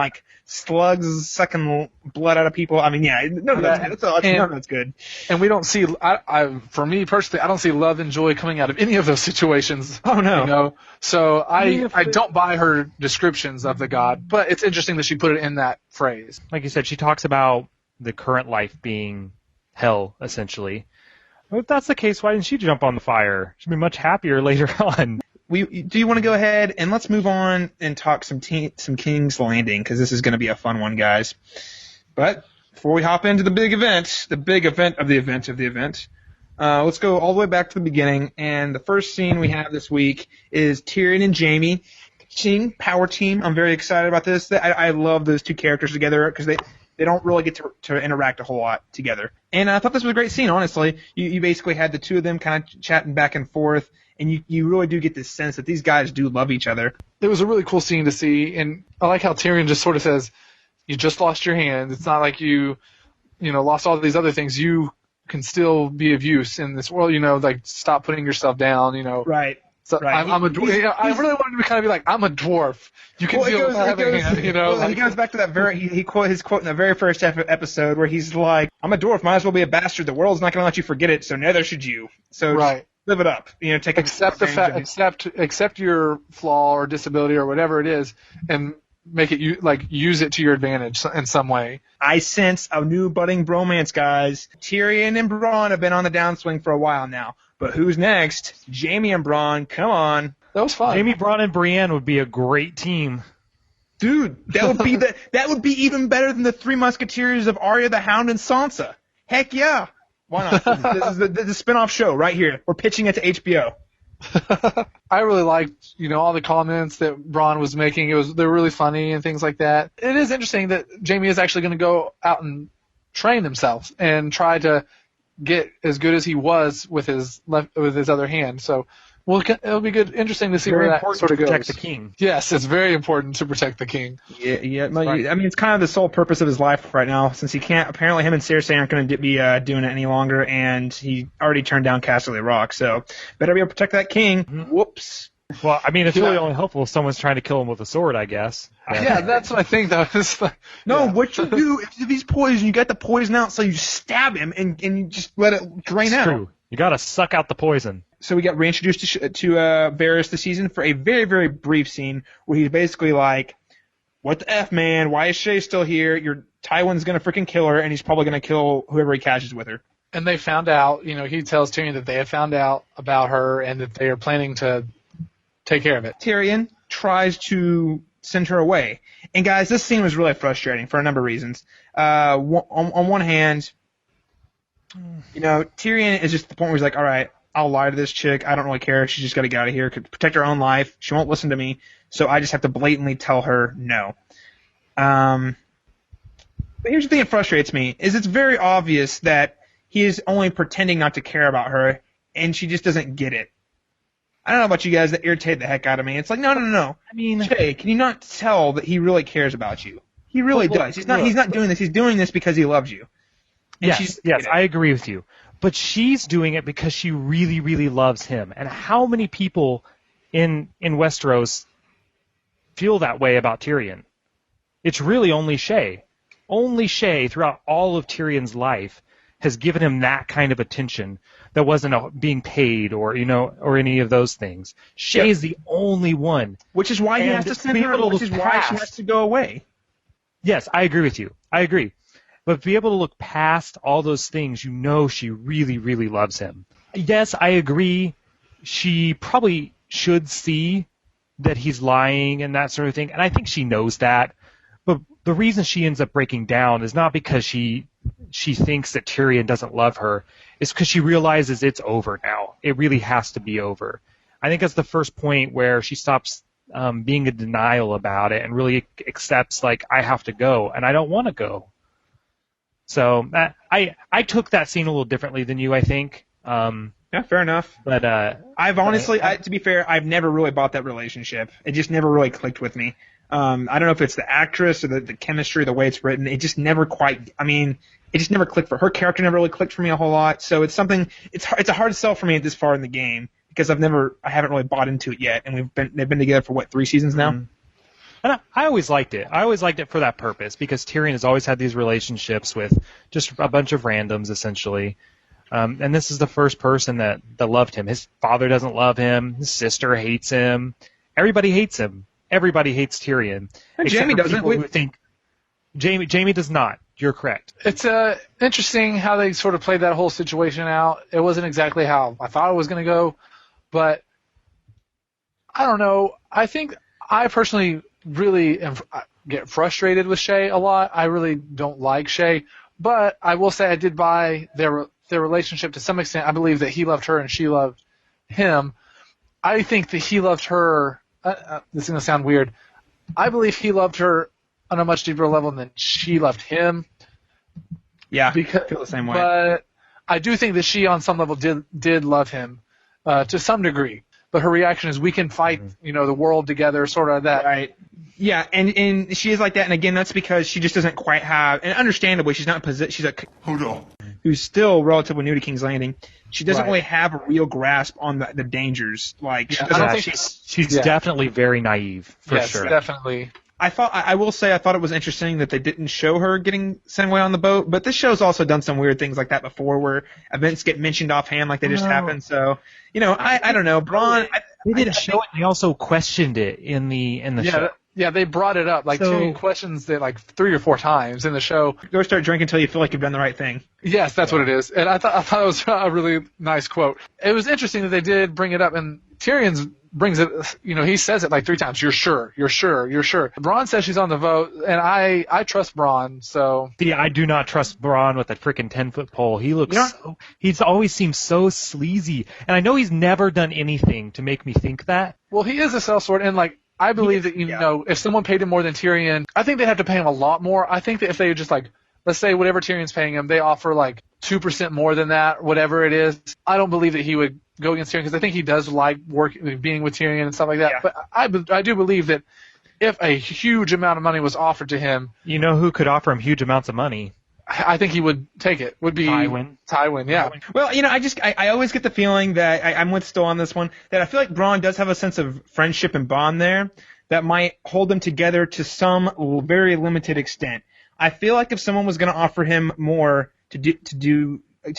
slugs sucking blood out of people. I mean, yeah, none of that's good. And we don't see. For me personally, I don't see love and joy coming out of any of those situations. Oh no. So I don't buy her descriptions of the god. But it's interesting that she put it in that phrase. Like you said, she talks about the current life being hell, essentially. Well, if that's the case, why didn't she jump on the fire? She'd be much happier later on. Do you want to go ahead and let's move on and talk some King's Landing, because this is going to be a fun one, guys. But before we hop into the big event of the event, let's go all the way back to the beginning. And the first scene we have this week is Tyrion and Jaime. Power team. I'm very excited about this. I love those two characters together because they don't really get to interact a whole lot together. And I thought this was a great scene, honestly. You basically had the two of them kind of chatting back and forth, and you really do get this sense that these guys do love each other. It was a really cool scene to see, and I like how Tyrion just sort of says, you just lost your hand. It's not like you lost all these other things. You can still be of use in this world, stop putting yourself down, Right. So right. I'm a dwarf. I really wanted to kind of be like, I'm a dwarf. You can feel having a hand, He goes back to that his quote in the very first episode where he's like, I'm a dwarf, might as well be a bastard. The world's not going to let you forget it, so neither should you. So right. Live it up. Take accept the fact, accept your flaw or disability or whatever it is, and make it use it to your advantage in some way. I sense a new budding bromance, guys. Tyrion and Bran have been on the downswing for a while now. But who's next? Jaime and Bran, come on. That was fun. Jaime, Bran, and Brienne would be a great team. Dude, that would be even better than the Three Musketeers of Arya the Hound and Sansa. Heck yeah. Why not? This is the spin-off show right here. We're pitching it to HBO. I really liked, all the comments that Bran was making. They're really funny and things like that. It is interesting that Jaime is actually going to go out and train himself and try to get as good as he was with his other hand. So, it'll be interesting to see where that sort of goes. Protect the king. Yes, it's very important to protect the king. Yeah. I mean, it's kind of the sole purpose of his life right now, since he can't. Apparently, him and Cersei aren't going to be doing it any longer, and he already turned down Casterly Rock. So, better be able to protect that king. Mm-hmm. Whoops. Well, I mean, it's really only helpful if someone's trying to kill him with a sword, I guess. Yeah, that's what I think, though. What you do if he's poisoned, you get the poison out, so you stab him and you just let it drain out. True. You got to suck out the poison. So we got reintroduced to Varys this season for a very, very brief scene where he's basically like, what the F, man? Why is Shae still here? Tywin's going to freaking kill her, and he's probably going to kill whoever he catches with her. And they found out, he tells Tyrion that they have found out about her and that they are planning to take care of it. Tyrion tries to send her away. And guys, this scene was really frustrating for a number of reasons. On one hand, Tyrion is just at the point where he's like, all right, I'll lie to this chick. I don't really care. She's just got to get out of here. Could protect her own life. She won't listen to me. So I just have to blatantly tell her no. But here's the thing that frustrates me, is it's very obvious that he is only pretending not to care about her, and she just doesn't get it. I don't know about you guys, that irritate the heck out of me. It's like, no. I mean, Shae, can you not tell that he really cares about you? He really does. He's not doing this. He's doing this because he loves you. And yes, I agree with you. But she's doing it because she really, really loves him. And how many people in Westeros feel that way about Tyrion. It's really only Shay. Only Shay throughout all of Tyrion's life has given him that kind of attention that wasn't being paid or any of those things. Shay's the only one. Which is why he has to send her, which is why she has to go away. Yes, I agree with you. I agree. But be able to look past all those things, she really, really loves him. Yes, I agree. She probably should see that he's lying and that sort of thing, and I think she knows that. But the reason she ends up breaking down is not because she thinks that Tyrion doesn't love her. It's because she realizes it's over now. It really has to be over. I think that's the first point where she stops being in denial about it and really accepts, like, I have to go, and I don't want to go. So I took that scene a little differently than you, I think. Yeah, fair enough. But I've honestly, to be fair, I've never really bought that relationship. It just never really clicked with me. I don't know if it's the actress or the chemistry, the way it's written. It just never quite. I mean, it just never clicked for her. Character never really clicked for me a whole lot. So it's something. It's a hard sell for me this far in the game because I haven't really bought into it yet. And they've been together for what, 3 seasons now. Mm-hmm. And I always liked it. I always liked it for that purpose because Tyrion has always had these relationships with just a bunch of randoms, essentially. And this is the first person that loved him. His father doesn't love him. His sister hates him. Everybody hates him. Everybody hates Tyrion. And Jaime doesn't. Who think Jaime does not. You're correct. It's interesting how they sort of played that whole situation out. It wasn't exactly how I thought it was going to go, but I don't know. I think I personally really get frustrated with Shay a lot. I really don't like Shay, but I will say I did buy their relationship to some extent. I believe that he loved her and she loved him. I think that he loved her. This is going to sound weird. I believe he loved her on a much deeper level than she loved him. Yeah, I feel the same way. But I do think that she, on some level, did love him to some degree. But her reaction is, we can fight, the world together, sort of that. Right. Yeah, and she is like that, and again, that's because she just doesn't quite have, and understandably, she's not in position. She's who's still relatively new to King's Landing. She doesn't really have a real grasp on the dangers. Like, she's definitely very naive, for sure. Yes, definitely. I will say I thought it was interesting that they didn't show her getting sent away on the boat, but this show's also done some weird things like that before where events get mentioned offhand like they just happened. So, I don't know. Bronn, they didn't show it. They also questioned it in the show. Yeah, they brought it up, two questions that 3 or 4 times in the show. Go start drinking until you feel like you've done the right thing. Yes, that's what it is. And I thought it was a really nice quote. It was interesting that they did bring it up, and Tyrion brings it, he says it 3 times. You're sure, you're sure, you're sure. Bronn says she's on the vote, and I trust Bronn, so. See, I do not trust Bronn with a freaking 10-foot pole. He looks he's always seemed so sleazy. And I know he's never done anything to make me think that. Well, he is a sellsword, and I believe that, if someone paid him more than Tyrion, I think they'd have to pay him a lot more. I think that if they just let's say whatever Tyrion's paying him, they offer 2% more than that, whatever it is. I don't believe that he would go against Tyrion because I think he does like being with Tyrion and stuff like that. Yeah. But I do believe that if a huge amount of money was offered to him, you know who could offer him huge amounts of money? I think he would take it. Would be Tywin, yeah. Well, I always get the feeling that I'm with Stull on this one, that I feel like Bronn does have a sense of friendship and bond there that might hold them together to some very limited extent. I feel like if someone was going to offer him more to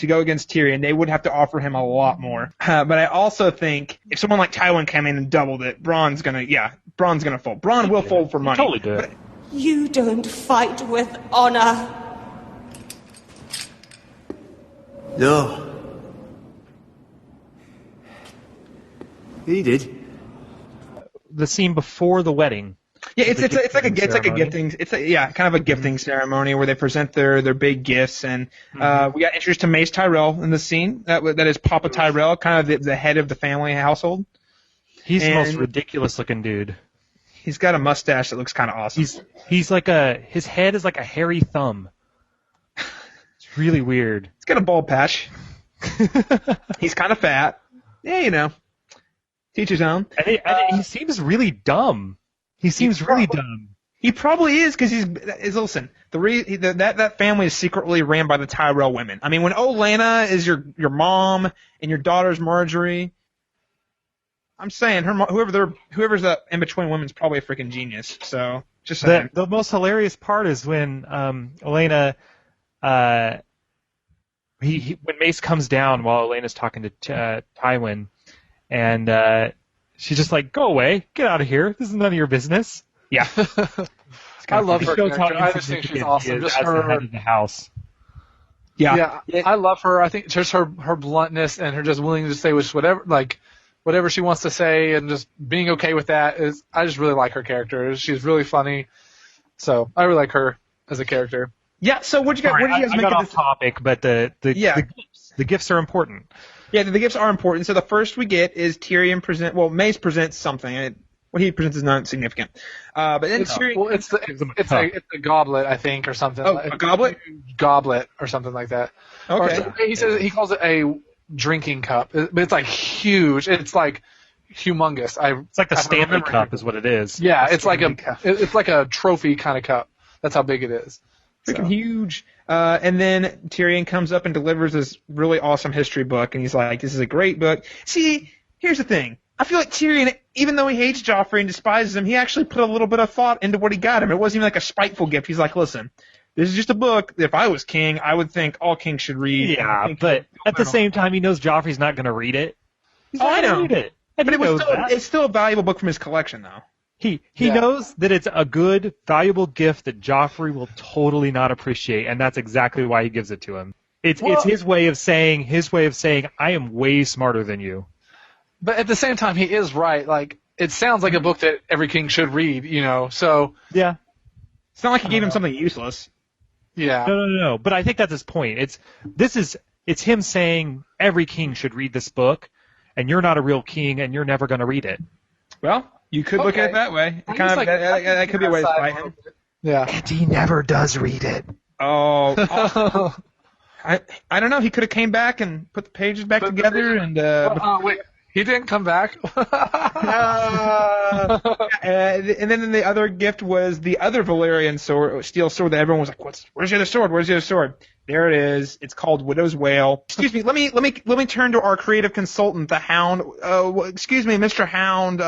go against Tyrion, they would have to offer him a lot more. But I also think if someone like Tywin came in and doubled it, Bronn's gonna fold. Bronn will fold for money. Totally do it. You don't fight with honor. No. He did. The scene before the wedding. Yeah, it's like a gifting. It's kind of a gifting ceremony where they present their big gifts, and we got introduced to Mace Tyrell in the scene. That is Papa Tyrell, kind of the head of the family household. He's the most ridiculous looking dude. He's got a mustache that looks kind of awesome. He's his head is like a hairy thumb. It's really weird. He's got a bald patch. He's kind of fat. Yeah, teach his own. And he seems really dumb. He seems really dumb. He probably is because listen. That family is secretly ran by the Tyrell women. I mean, when Olenna is your mom and your daughter's Marjorie, I'm saying whoever's in between women's probably a freaking genius. So just saying. The most hilarious part is when Elena, when Mace comes down while Elena's talking to Tywin, and she's just like, "Go away, get out of here. This is none of your business." Yeah. I love her shows how character. I just think she's insignificant awesome. he is Just as the her, head of the house. yeah, I love her. I think just her bluntness and her just willing to say whatever she wants to say and just being okay with that is. I just really like her character. She's really funny, so I really like her as a character. Yeah. So what do you guys make got of off this? topic, but the gifts are important. Yeah, the gifts are important. So the first we get is Tyrion Mace presents something. What he presents is not significant. But then Tyrion... Well, it's a goblet, I think, or something. Oh, a goblet? Goblet or something like that. Okay. Or he calls it a drinking cup, but it's like huge. It's like humongous. It's like the Stanley Cup is what it is. Yeah, it's like a trophy kind of cup. That's how big it is. Freaking huge. And then Tyrion comes up and delivers this really awesome history book, and he's like, "This is a great book." See, here's the thing. I feel like Tyrion, even though he hates Joffrey and despises him, he actually put a little bit of thought into what he got him. It wasn't even like a spiteful gift. He's like, "Listen, this is just a book. If I was king, I would think all kings should read." Yeah, but at the same time, he knows Joffrey's not going to read it. He's not I know. going to read it. And But it's still a valuable book from his collection, though. He knows that it's a good, valuable gift that Joffrey will totally not appreciate, and that's exactly why he gives it to him. It's his way of saying, I am way smarter than you. But at the same time, he is right. Like, it sounds like a book that every king should read, so... Yeah. It's not like he gave him something useless. Yeah. No. But I think that's his point. It's him saying every king should read this book, and you're not a real king, and you're never going to read it. Well, you could look at it that way. That could be a way to fight him. Yeah. And he never does read it. Oh. I don't know. He could have came back and put the pages back together and... wait. He didn't come back. And then the other gift was the other Valyrian steel sword that everyone was like, "Where's the other sword? Where's the other sword?" There it is. It's called Widow's Wail. Excuse me. Let me turn to our creative consultant, the Hound. Excuse me, Mr. Hound,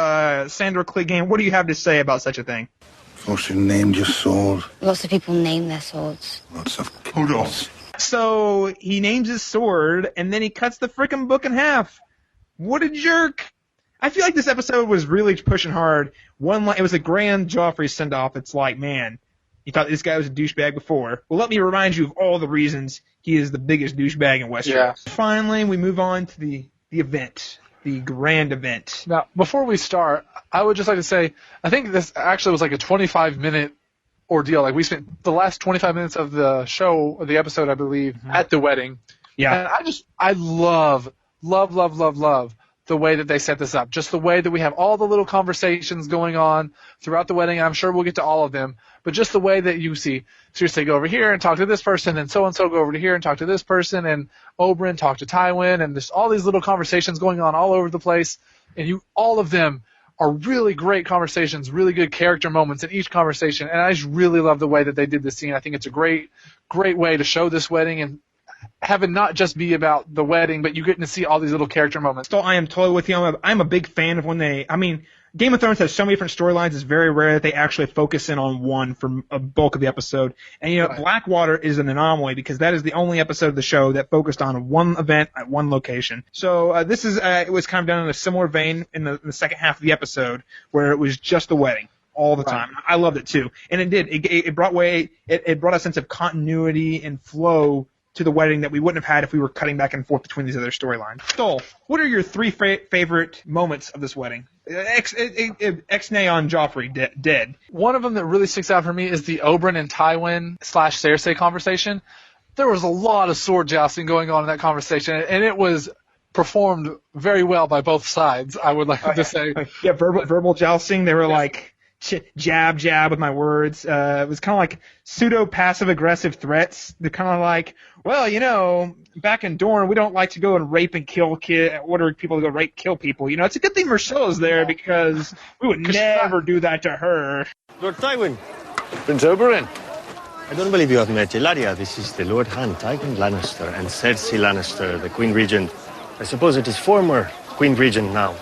Sandra Clegane. What do you have to say about such a thing? Suppose you named your sword. Lots of people name their swords. Lots of kudos. So he names his sword, and then he cuts the frickin' book in half. What a jerk! I feel like this episode was really pushing hard. It was a grand Joffrey send-off. It's like, man, you thought this guy was a douchebag before. Well, let me remind you of all the reasons he is the biggest douchebag in Westeros. Yeah. Finally, we move on to the event, the grand event. Now, before we start, I would just like to say, I think this actually was like a 25-minute ordeal. Like, we spent the last 25 minutes of the show, or the episode, I believe, at the wedding. Yeah. And I love the way that they set this up. Just the way that we have all the little conversations going on throughout the wedding. I'm sure we'll get to all of them, but just the way that you see Cersei go over here and talk to this person, and so-and-so go over to here and talk to this person, and Oberyn talk to Tywin, and there's all these little conversations going on all over the place, and all of them are really great conversations, really good character moments in each conversation, and I just really love the way that they did this scene. I think it's a great way to show this wedding and have it not just be about the wedding, but you getting to see all these little character moments. Still, I am totally with you. I'm a big fan of when Game of Thrones has so many different storylines, it's very rare that they actually focus in on one for a bulk of the episode. And, Blackwater is an anomaly because that is the only episode of the show that focused on one event at one location. So, it was kind of done in a similar vein in the second half of the episode where it was just the wedding all the time. I loved it too. And it did. It brought a sense of continuity and flow to the wedding that we wouldn't have had if we were cutting back and forth between these other storylines. Stull, what are your three favorite moments of this wedding? Ex-nay on Joffrey dead. One of them that really sticks out for me is the Oberyn and Tywin / Cersei conversation. There was a lot of sword jousting going on in that conversation, and it was performed very well by both sides, I would like to say. Yeah, verbal jousting. They were like... jab with my words. It was kind of like pseudo passive aggressive threats. They're kind of like, well, back in Dorne, we don't like to go and rape and kill order people to go rape, kill people. It's a good thing Marcella's there because we would never do that to her. Lord Tywin. Prince Oberyn. I don't believe you have met Ilaria. This is the Lord Hand, Tywin Lannister, and Cersei Lannister, the Queen Regent. I suppose it is former Queen Regent now.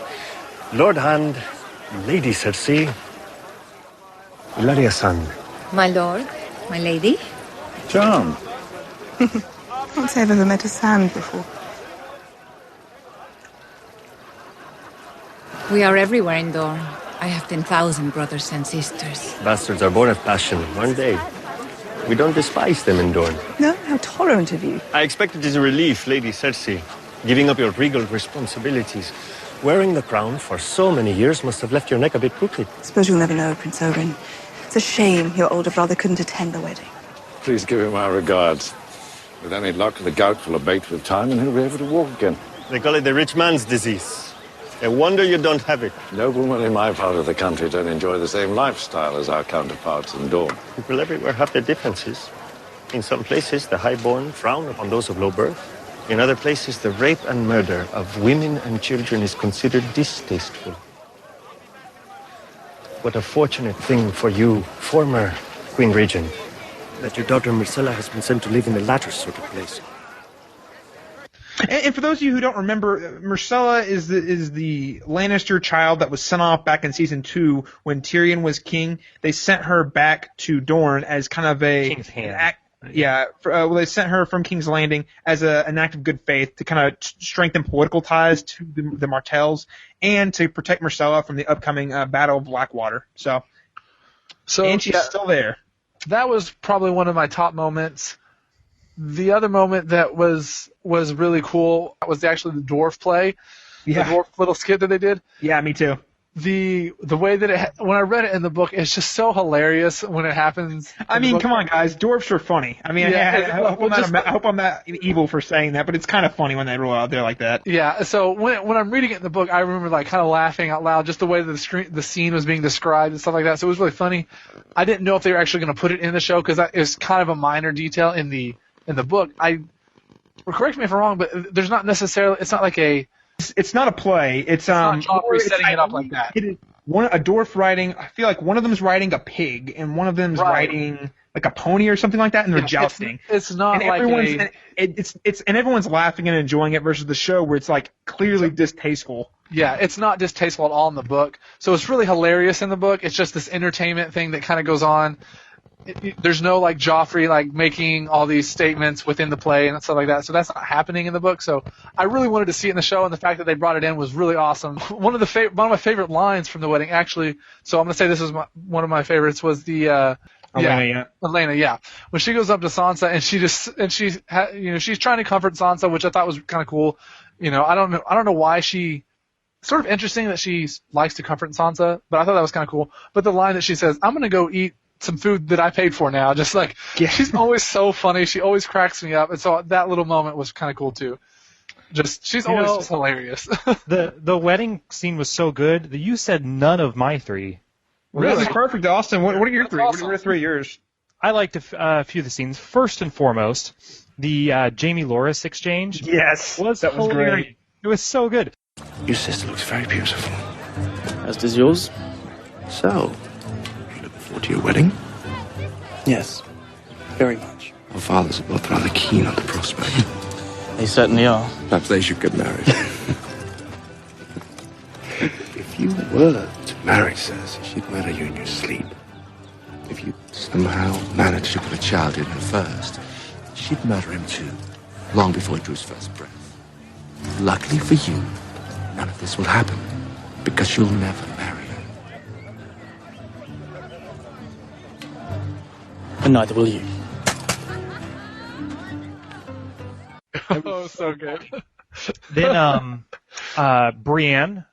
Lord Hand, Lady Cersei, Ilaria-san. My lord, my lady. Charm. Can't say I've ever met a sand before. We are everywhere in Dorne. I have 10,000 brothers and sisters. Bastards are born of passion, aren't they? We don't despise them in Dorne. No, how tolerant of you. I expect it is a relief, Lady Cersei. Giving up your regal responsibilities. Wearing the crown for so many years must have left your neck a bit crooked. Suppose you'll never know, Prince Oberyn. It's a shame your older brother couldn't attend the wedding. Please give him our regards. With any luck, the gout will abate with time and he'll be able to walk again. They call it the rich man's disease. A wonder you don't have it. Noblemen in my part of the country don't enjoy the same lifestyle as our counterparts in Dorne. People everywhere have their differences. In some places, the highborn frown upon those of low birth. In other places, the rape and murder of women and children is considered distasteful. What a fortunate thing for you, former Queen Regent, that your daughter Myrcella has been sent to live in the latter sort of place. And for those of you who don't remember, Myrcella is the Lannister child that was sent off back in season 2 when Tyrion was king. They sent her back to Dorne as kind of a King's Hand. They sent her from King's Landing as an act of good faith to kind of strengthen political ties to the Martells and to protect Myrcella from the upcoming Battle of Blackwater. So and she's still there. That was probably one of my top moments. The other moment that was really cool was actually the dwarf play, the dwarf little skit that they did. Yeah, me too. The way that when I read it in the book, it's just so hilarious when it happens. I mean, come on, guys, dwarfs are funny. I mean, I hope I'm not evil for saying that, but it's kind of funny when they roll out there like that. Yeah. So when I'm reading it in the book, I remember like kind of laughing out loud, just the way that the scene was being described and stuff like that. So it was really funny. I didn't know if they were actually going to put it in the show because it was kind of a minor detail in the book. Correct me if I'm wrong, but there's not necessarily. It's not like It's not a play. It's not Joffrey setting it up like that. It is a dwarf riding. I feel like one of them's riding a pig and one of them's riding like a pony or something like that, and they're jousting. It's not and like everyone's laughing and enjoying it versus the show where it's like clearly distasteful. Yeah, it's not distasteful at all in the book. So it's really hilarious in the book. It's just this entertainment thing that kind of goes on. There's no like Joffrey like making all these statements within the play and stuff like that. So that's not happening in the book. So I really wanted to see it in the show, and the fact that they brought it in was really awesome. One of my favorite lines from the wedding, actually. So I'm gonna say this is one of my favorites was the Elena, yeah. When she goes up to Sansa and she's trying to comfort Sansa, which I thought was kind of cool. You know, I don't know why she. Sort of interesting that she likes to comfort Sansa, but I thought that was kind of cool. But the line that she says, "I'm gonna go eat some food that I paid for now," just like she's always so funny. She always cracks me up, and so that little moment was kind of cool too. She's always just hilarious. the wedding scene was so good that you said none of my three. Really? That's perfect, Austin. What are your three? Awesome. What are your three yours? I liked a few of the scenes. First and foremost, the Jamie Loras exchange. Yes, that was hilarious. Great. It was so good. Your sister looks very beautiful. As does yours. So, you looking forward to your wedding? Yes, very much. Our fathers are both rather keen on the prospect. They certainly are. Perhaps they should get married. If you were to marry Cersei, she'd murder you in your sleep. If you somehow managed to put a child in her first, she'd murder him too, long before he drew his first breath. Luckily for you, none of this will happen, because you'll never marry her. And neither will you. Oh, so good. Then Brienne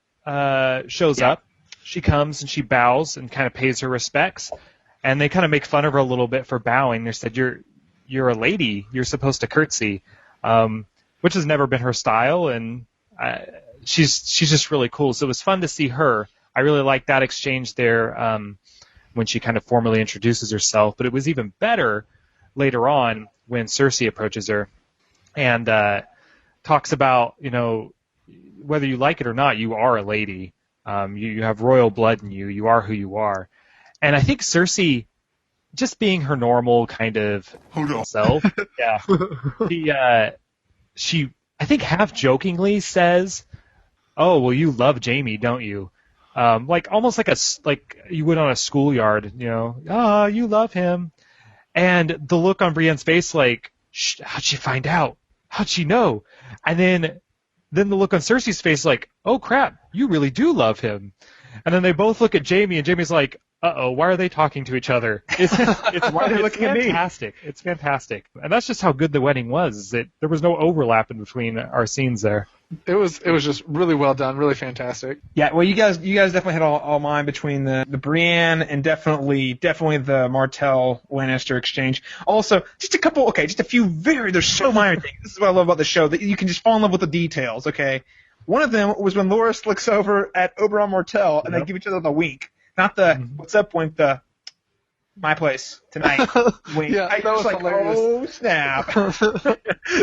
shows up. She comes and she bows and kind of pays her respects. And they kind of make fun of her a little bit for bowing. They said, "You're a lady. You're supposed to curtsy," which has never been her style. And she's just really cool. So it was fun to see her. I really liked that exchange there when she kind of formally introduces herself. But it was even better later on when Cersei approaches her and talks about, whether you like it or not, you are a lady. You have royal blood in you. You are who you are. And I think Cersei, just being her normal kind of self, she I think half jokingly says, "Oh, well, you love Jaime, don't you?" Like almost like you would on a schoolyard, "Oh, you love him," and the look on Brienne's face, like, how'd she find out? How'd she know? And then the look on Cersei's face, like, oh crap, you really do love him. And then they both look at Jaime, and Jaime's like, uh-oh, why are they talking to each other? It's Why are they looking at me? fantastic. It's fantastic. And that's just how good the wedding was, is that there was no overlap in between our scenes there. It was just really well done, really fantastic. Yeah, well, you guys definitely had all mine between the Brienne and definitely the Martell Lannister exchange. Also, just a few there's so minor things. This is what I love about the show, that you can just fall in love with the details, okay? One of them was when Loras looks over at Oberyn Martell and they give each other the wink. Not the, what's up wink, the, my place tonight wink. Yeah, that was like, hilarious. oh, snap.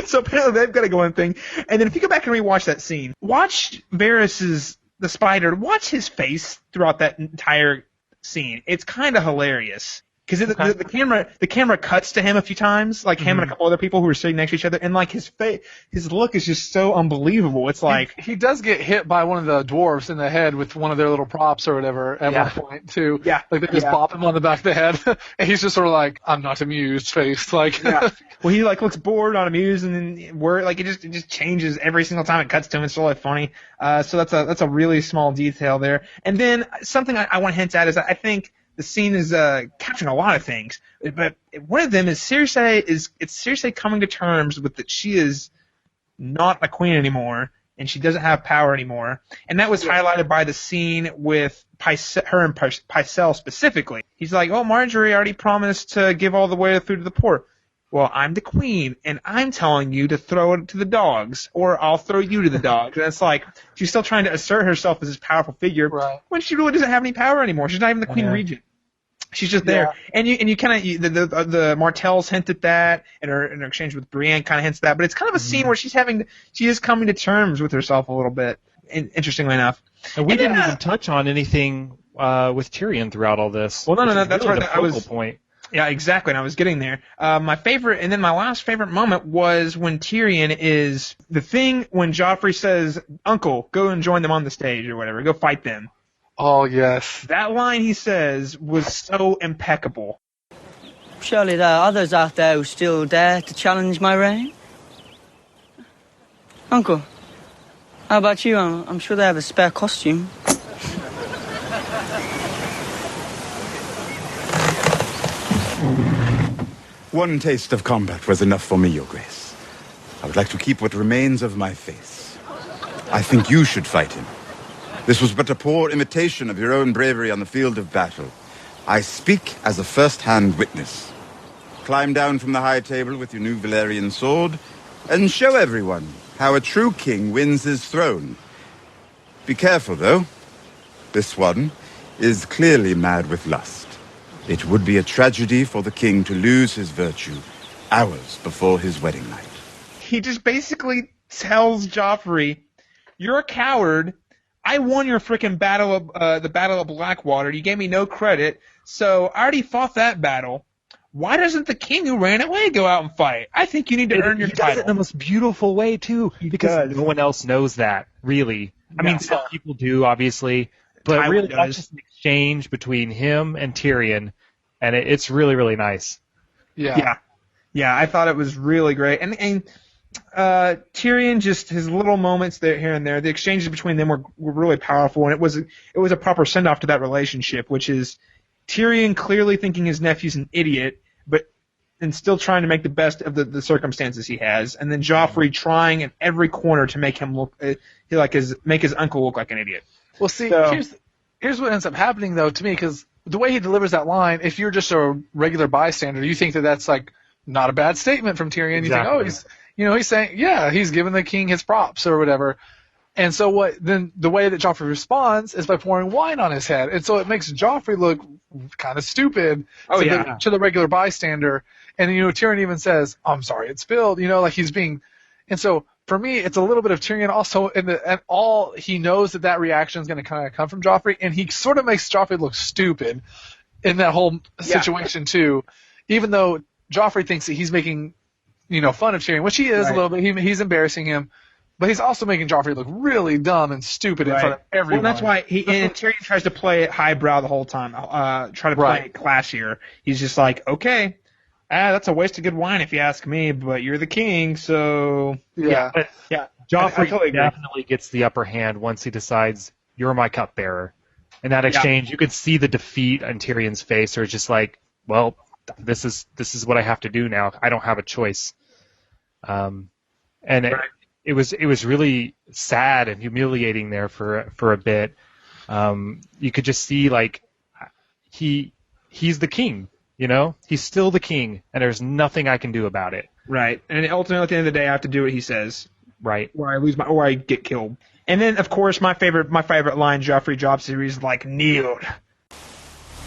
So apparently they've got a going thing. And then if you go back and rewatch that scene, watch Varys' the spider, watch his face throughout that entire scene. It's kind of hilarious. Because the camera cuts to him a few times, like him and a couple other people who are sitting next to each other, and like his look is just so unbelievable. It's like he does get hit by one of the dwarves in the head with one of their little props or whatever at one point too. Yeah, like they just bop him on the back of the head, and he's just sort of like, I'm not amused face. Like, well, he like looks bored, not amused, and then it just changes every single time it cuts to him. It's really funny. So that's a really small detail there. And then something I want to hint at is I think the scene is capturing a lot of things, but one of them is Cersei coming to terms with that she is not a queen anymore, and she doesn't have power anymore, and that was highlighted by the scene with her and Pycelle specifically. He's like, "Oh, Marjorie already promised to give all the way of food to the poor. Well, I'm the queen, and I'm telling you to throw it to the dogs, or I'll throw you to the dogs." And it's like she's still trying to assert herself as this powerful figure when she really doesn't have any power anymore. She's not even the queen regent. She's just there. And you kind of the Martells hint at that, and her exchange with Brienne kind of hints at that. But it's kind of a scene where she is coming to terms with herself a little bit. Interestingly enough. And we didn't even touch on anything with Tyrion throughout all this. Well, no, that's really right. The focal point. Yeah, exactly, and I was getting there. My favorite, and then my last favorite moment was when Tyrion is the thing when Joffrey says, "Uncle, go and join them on the stage or whatever, go fight them." Oh yes, that line he says was so impeccable. Surely there are others out there who still dare to challenge my reign. Uncle, how about you? I'm sure they have a spare costume. One taste of combat was enough for me, Your Grace. I would like to keep what remains of my face. I think you should fight him. This was but a poor imitation of your own bravery on the field of battle. I speak as a first-hand witness. Climb down from the high table with your new Valyrian sword, and show everyone how a true king wins his throne. Be careful, though. This one is clearly mad with lust. It would be a tragedy for the king to lose his virtue hours before his wedding night. He just basically tells Joffrey, "You're a coward. I won your frickin' battle of the Battle of Blackwater. You gave me no credit, so I already fought that battle. Why doesn't the king who ran away go out and fight? I think you need to earn your title." He does it in the most beautiful way too, because no one else knows that, really. I mean, some people do, obviously, but Tywin really does. that's just an exchange between him and Tyrion, and it's really, really nice. Yeah, I thought it was really great. And Tyrion, just his little moments there, here and there, the exchanges between them were really powerful, and it was a proper send-off to that relationship, which is Tyrion clearly thinking his nephew's an idiot, and still trying to make the best of the circumstances he has, and then Joffrey trying in every corner to make him look make his uncle look like an idiot. Well, see, here's what ends up happening though to me, because the way he delivers that line, if you're just a regular bystander, you think that that's like not a bad statement from Tyrion. You think, oh, he's saying, yeah, he's giving the king his props or whatever. And so then the way that Joffrey responds is by pouring wine on his head. And so it makes Joffrey look kind of stupid to the regular bystander. And, Tyrion even says, "I'm sorry, it spilled," like he's being, and so for me, it's a little bit of Tyrion also, and all he knows that reaction is going to kind of come from Joffrey, and he sort of makes Joffrey look stupid in that whole situation too, even though Joffrey thinks that he's making, fun of Tyrion, which he is a little bit. He's embarrassing him. But he's also making Joffrey look really dumb and stupid in front of everyone. Well, that's why and Tyrion tries to play it highbrow the whole time. Try to play it classier. He's just like, okay, that's a waste of good wine if you ask me, but you're the king, so yeah. Joffrey totally agree. definitely gets the upper hand once he decides you're my cupbearer. In that exchange, you could see the defeat on Tyrion's face, or it's just like, well, this is what I have to do now. I don't have a choice. It was really sad and humiliating there for a bit. You could just see like he's the king, you know? He's still the king, and there's nothing I can do about it. Right. And ultimately, at the end of the day, I have to do what he says. Right. Or I get killed. And then, of course, my favorite line Joffrey drops is like, kneel.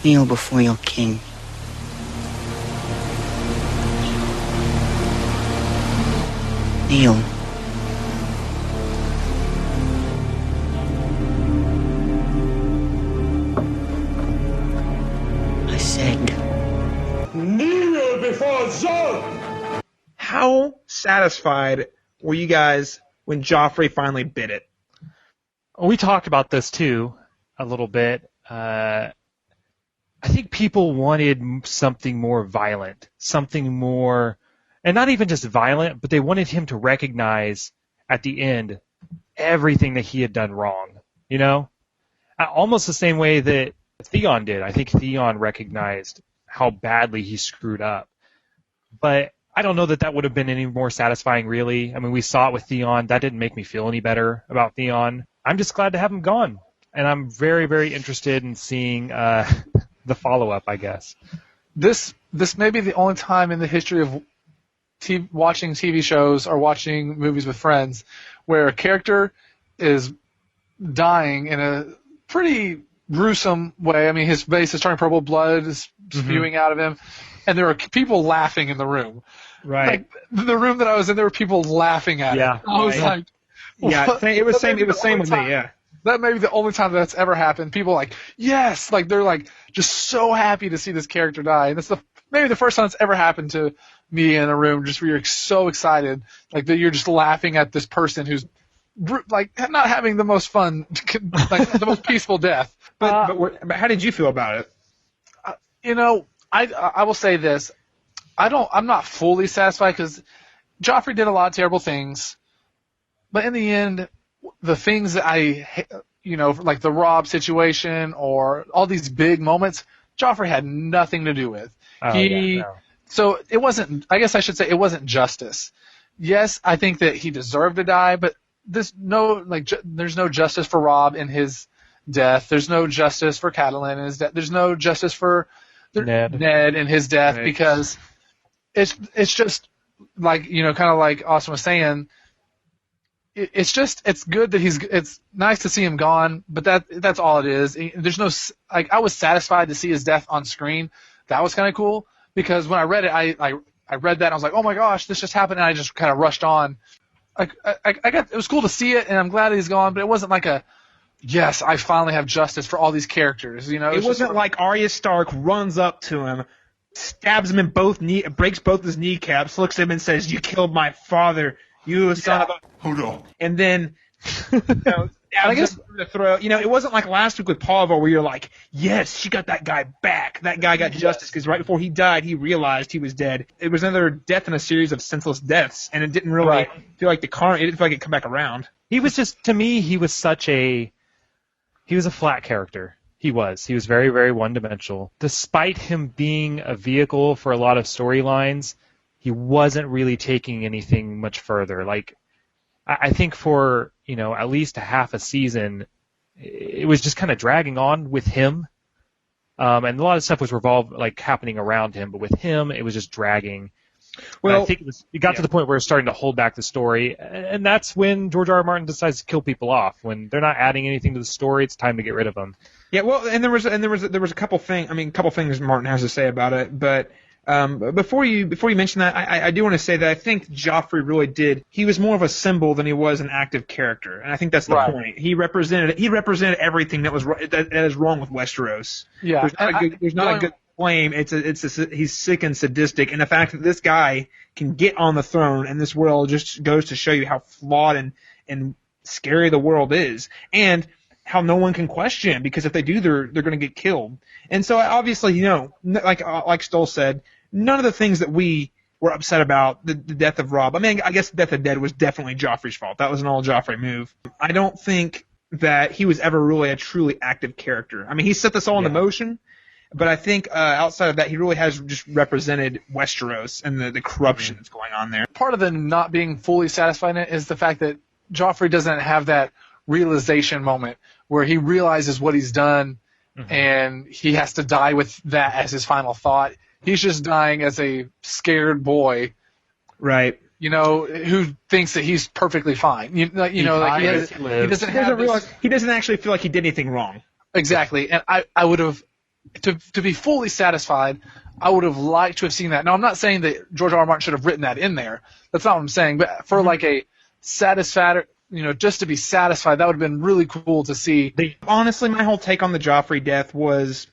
Kneel before your king. Kneel. I said, kneel before Zod! How satisfied were you guys when Joffrey finally bit it? We talked about this too a little bit. I think people wanted something more violent, something more, and not even just violent, but they wanted him to recognize at the end everything that he had done wrong, you know? Almost the same way that Theon did. I think Theon recognized how badly he screwed up. But I don't know that would have been any more satisfying, really. I mean, we saw it with Theon. That didn't make me feel any better about Theon. I'm just glad to have him gone. And I'm very, very interested in seeing the follow-up, I guess. This may be the only time in the history of watching TV shows or watching movies with friends where a character is dying in a pretty gruesome way. I mean, his face is turning purple, blood is spewing out of him, and there are people laughing in the room. Right. Like, the room that I was in, there were people laughing at it. I was like, yeah, it was same with me, yeah. That may be the only time that's ever happened. People like, yes, like they're like just so happy to see this character die. And that's maybe the first time it's ever happened to me in a room, just where you're so excited, like that you're just laughing at this person who's like not having the most fun, like the most peaceful death. But how did you feel about it? You know, I will say this. I'm not fully satisfied because Joffrey did a lot of terrible things, but in the end, the things that like the Robb situation or all these big moments, Joffrey had nothing to do with. So it wasn't, I guess I should say it wasn't justice. Yes, I think that he deserved to die, but there's no justice for Robb in his death. There's no justice for Catelyn in his death. There's no justice for Ned in his death, because it's just like, kind of like Austin was saying, it's good that it's nice to see him gone, but that's all it is. There's no, like, I was satisfied to see his death on screen. That was kind of cool, because when I read it, I read that and I was like, oh my gosh, this just happened, and I just kind of rushed on. It was cool to see it, and I'm glad he's gone, but it wasn't like yes, I finally have justice for all these characters, It wasn't like Arya Stark runs up to him, stabs him in breaks both his kneecaps, looks at him and says, "You killed my father, you son of a..." Hold on. And then, stabs him through the throat. It wasn't like last week with Pavo where you're like, yes, she got that guy back. That guy got justice, because right before he died, he realized he was dead. It was another death in a series of senseless deaths, and it didn't really feel like it didn't feel like it come back around. He was just, to me, he was a flat character. He was very, very one-dimensional. Despite him being a vehicle for a lot of storylines, he wasn't really taking anything much further. Like, I think for, at least a half a season, it was just kind of dragging on with him. And a lot of stuff was happening around him, but with him, it was just dragging. Well, I think it got to the point where it's starting to hold back the story, and that's when George R. R. Martin decides to kill people off. When they're not adding anything to the story, it's time to get rid of them. Yeah, well, and there was a couple things Martin has to say about it, but before you mention that, I do want to say that I think Joffrey really did. He was more of a symbol than he was an active character, and I think that's the point. He represented everything that is wrong with Westeros. Yeah, there's not a good flame. He's sick and sadistic, and the fact that this guy can get on the throne in this world just goes to show you how flawed and scary the world is, and how no one can question, because if they do, they're going to get killed. And so obviously, you know, like Stull said, none of the things that we were upset about the death of Robb. I mean, I guess the death of Dead was definitely Joffrey's fault. That was an all Joffrey move. I don't think that he was ever really a truly active character. I mean, he set this all into motion, but I think outside of that, he really has just represented Westeros and the corruption that's going on there. Part of the not being fully satisfied in it is the fact that Joffrey doesn't have that realization moment where he realizes what he's done and he has to die with that as his final thought. He's just dying as a scared boy, right? You know, who thinks that he's perfectly fine. He doesn't actually feel like he did anything wrong. Exactly, and I would have to be fully satisfied. I would have liked to have seen that. Now, I'm not saying that George R. R. Martin should have written that in there. That's not what I'm saying. But for like a satisfied, you know, just to be satisfied, that would have been really cool to see. Honestly, my whole take on the Joffrey death was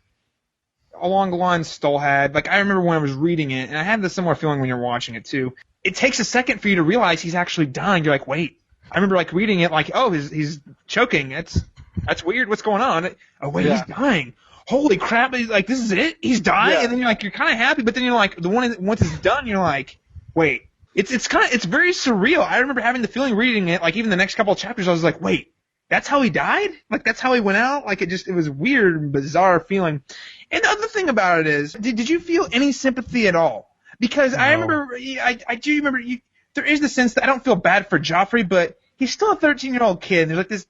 along the lines Stull had. Like, I remember when I was reading it, and I had this similar feeling when you're watching it too. It takes a second for you to realize he's actually dying. You're like, wait. I remember like reading it like, oh, he's choking. That's weird. What's going on? Oh wait, he's dying. Holy crap! He's like, this is it. He's dying, and then you're like, you're kind of happy, but then you're like, once it's done, you're like, wait. It's very surreal. I remember having the feeling reading it, like even the next couple of chapters, I was like, wait, that's how he died? Like that's how he went out? Like it was weird and bizarre feeling. And the other thing about it is, did you feel any sympathy at all? Because I remember, I do remember, there is the sense that I don't feel bad for Joffrey, but he's still a 13-year-old kid. And there's like this,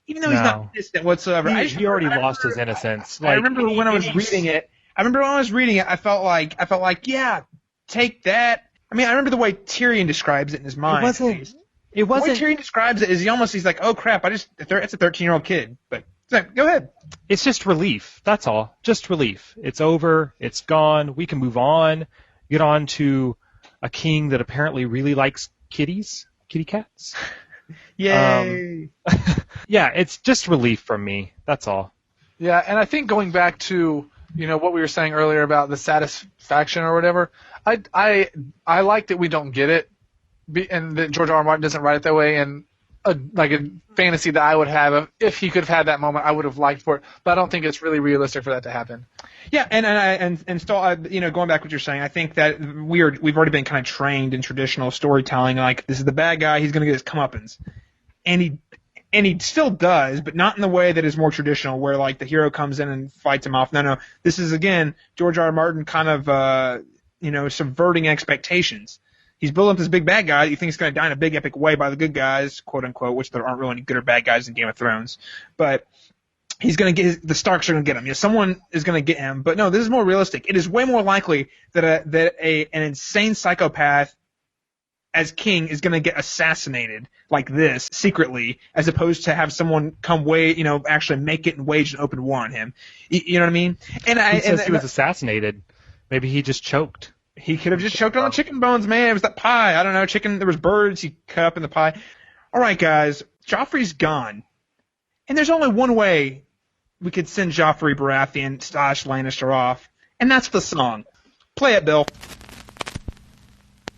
even though he's not innocent whatsoever. He already lost his innocence. I remember when I was reading it. I felt like, yeah, take that. I mean, I remember the way Tyrion describes it in his mind. It wasn't. The way Tyrion describes it is he's like, oh crap, it's a 13-year-old kid. But it's like, go ahead. It's just relief. That's all. Just relief. It's over. It's gone. We can move on. Get on to a king that apparently really likes kitty cats. Yay. Yeah, it's just relief from me. That's all. Yeah, and I think going back to, you know, what we were saying earlier about the satisfaction or whatever, I like that we don't get it, and that George R. R. Martin doesn't write it that way, and like a fantasy that I would have if he could have had that moment, I would have liked for it, but I don't think it's really realistic for that to happen. Yeah, and still, you know, going back to what you're saying, I think that we've already been kind of trained in traditional storytelling, like this is the bad guy, he's going to get his comeuppance, and he still does, but not in the way that is more traditional, where like the hero comes in and fights him off. No, this is again George R. R. Martin kind of subverting expectations. He's building up this big bad guy that you think is going to die in a big epic way by the good guys, quote unquote, which there aren't really any good or bad guys in Game of Thrones. But he's going to get the Starks are going to get him. You know, someone is going to get him. But no, this is more realistic. It is way more likely that an insane psychopath as king is going to get assassinated like this secretly, as opposed to have someone come actually make it and wage an open war on him. You know what I mean? And he was assassinated. Maybe he just choked. He could have just choked on the chicken bones, man. It was that pie. I don't know, chicken. There was birds he cut up in the pie. All right, guys. Joffrey's gone. And there's only one way we could send Joffrey Baratheon / Lannister off, and that's the song. Play it, Bill.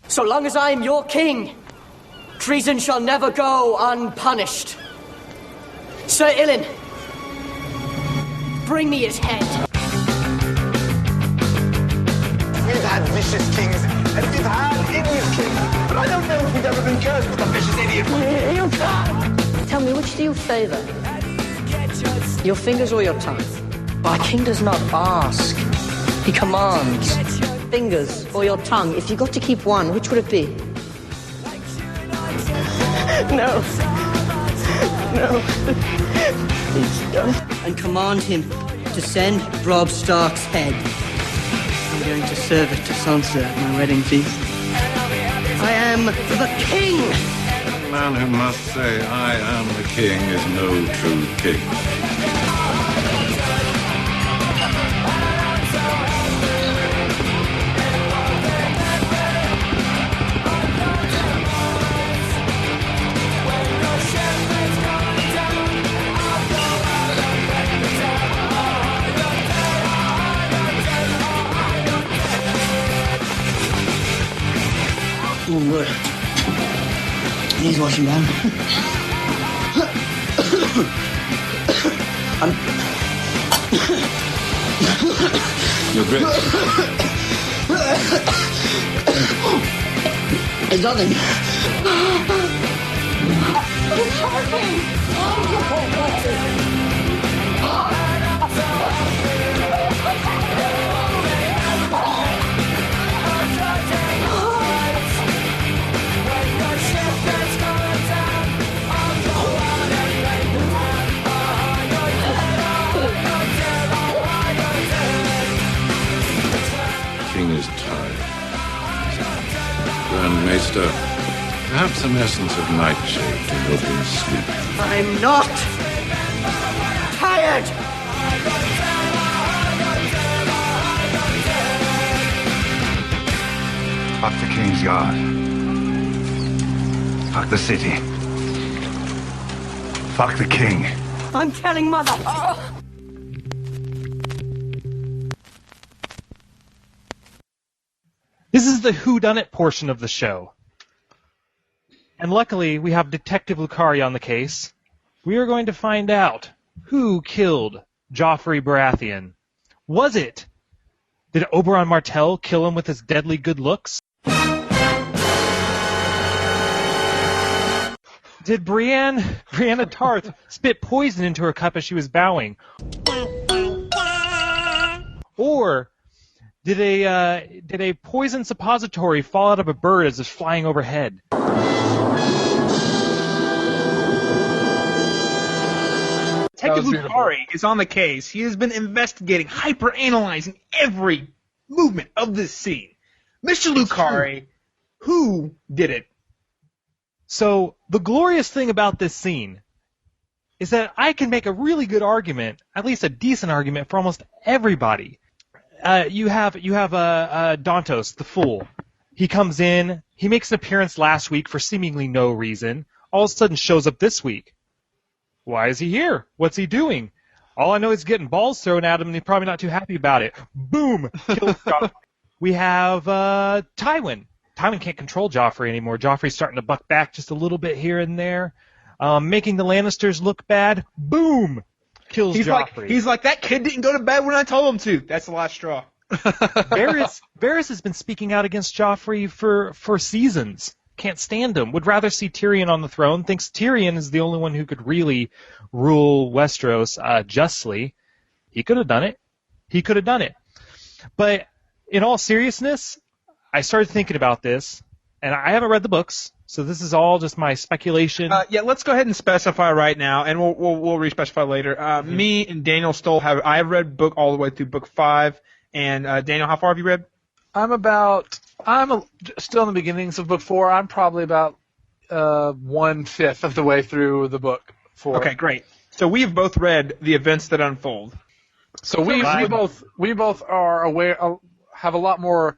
So long as I am your king, treason shall never go unpunished. Sir Ilyn, bring me his head. We've had vicious kings, and we've had idiot kings, but I don't know if we've ever been cursed with a vicious idiot. You can't. Tell me, which do you favour? Your fingers or your tongue? My king does not ask, he commands. Fingers or your tongue? If you got to keep one, which would it be? No. Please don't. And command him to send Robb Stark's head. I'm going to serve it to Sansa at my wedding feast. I am the king! The man who must say, I am the king, is no true king. Oh, good. He's washing down. Your Grace. It's nothing. It's hurting! King is tired. Grand Maester, perhaps some essence of nightshade to help him sleep. I'm not tired. Fuck the King's Guard. Fuck the city. Fuck the King. I'm telling Mother. This is the whodunit portion of the show. And luckily, we have Detective Lucari on the case. We are going to find out who killed Joffrey Baratheon. Was it? Did Oberyn Martell kill him with his deadly good looks? Did Brianna Tarth spit poison into her cup as she was bowing? Or did a poison suppository fall out of a bird as it's flying overhead? Detective Lucari is on the case. He has been investigating, hyper-analyzing every movement of this scene. Mr. Lucari, who did it? So, the glorious thing about this scene is that I can make a really good argument, at least a decent argument, for almost everybody. You have Dantos, the fool. He comes in, he makes an appearance last week for seemingly no reason, all of a sudden shows up this week. Why is he here? What's he doing? All I know is getting balls thrown at him, and he's probably not too happy about it. Boom! Kills Joffrey. We have Tywin. Tywin can't control Joffrey anymore. Joffrey's starting to buck back just a little bit here and there, making the Lannisters look bad. Boom! Kills Joffrey. He's like, that kid didn't go to bed when I told him to. That's the last straw. Varys has been speaking out against Joffrey for seasons. Can't stand him. Would rather see Tyrion on the throne. Thinks Tyrion is the only one who could really rule Westeros justly. He could have done it. But in all seriousness, I started thinking about this, and I haven't read the books, so this is all just my speculation. Yeah, let's go ahead and specify right now, and we'll re-specify later. Me and Daniel Stull I have read book all the way through book 5, and Daniel, how far have you read? I'm still in the beginnings of book 4. I'm probably about 1/5 of the way through the book 4. Okay, great. So we have both read the events that unfold. So we both are aware, have a lot more.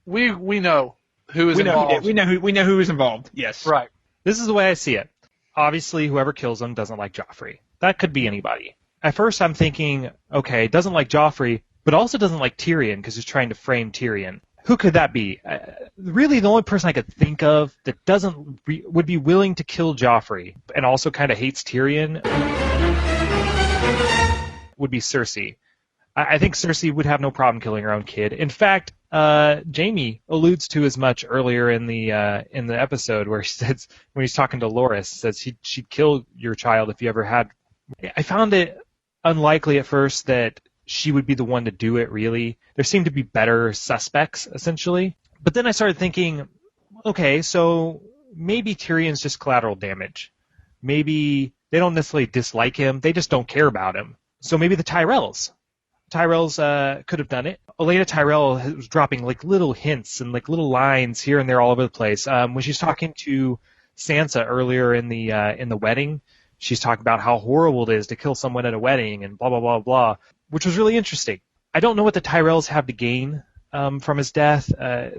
We know who is involved. We know who is involved. Yes. Right. This is the way I see it. Obviously, whoever kills him doesn't like Joffrey. That could be anybody. At first, I'm thinking, okay, doesn't like Joffrey, but also doesn't like Tyrion because he's trying to frame Tyrion. Who could that be? Really, the only person I could think of that would be willing to kill Joffrey and also kind of hates Tyrion would be Cersei. I think Cersei would have no problem killing her own kid. In fact, Jaime alludes to as much earlier in the episode where she says, when he's talking to Loras, says she'd kill your child if you ever had. I found it unlikely at first that she would be the one to do it, really. There seemed to be better suspects, essentially. But then I started thinking, okay, so maybe Tyrion's just collateral damage. Maybe they don't necessarily dislike him, they just don't care about him. So maybe the Tyrells could have done it. Olenna Tyrell was dropping like little hints and like little lines here and there all over the place. When she's talking to Sansa earlier in the wedding, she's talking about how horrible it is to kill someone at a wedding and blah blah blah blah, which was really interesting. I don't know what the Tyrells have to gain from his death.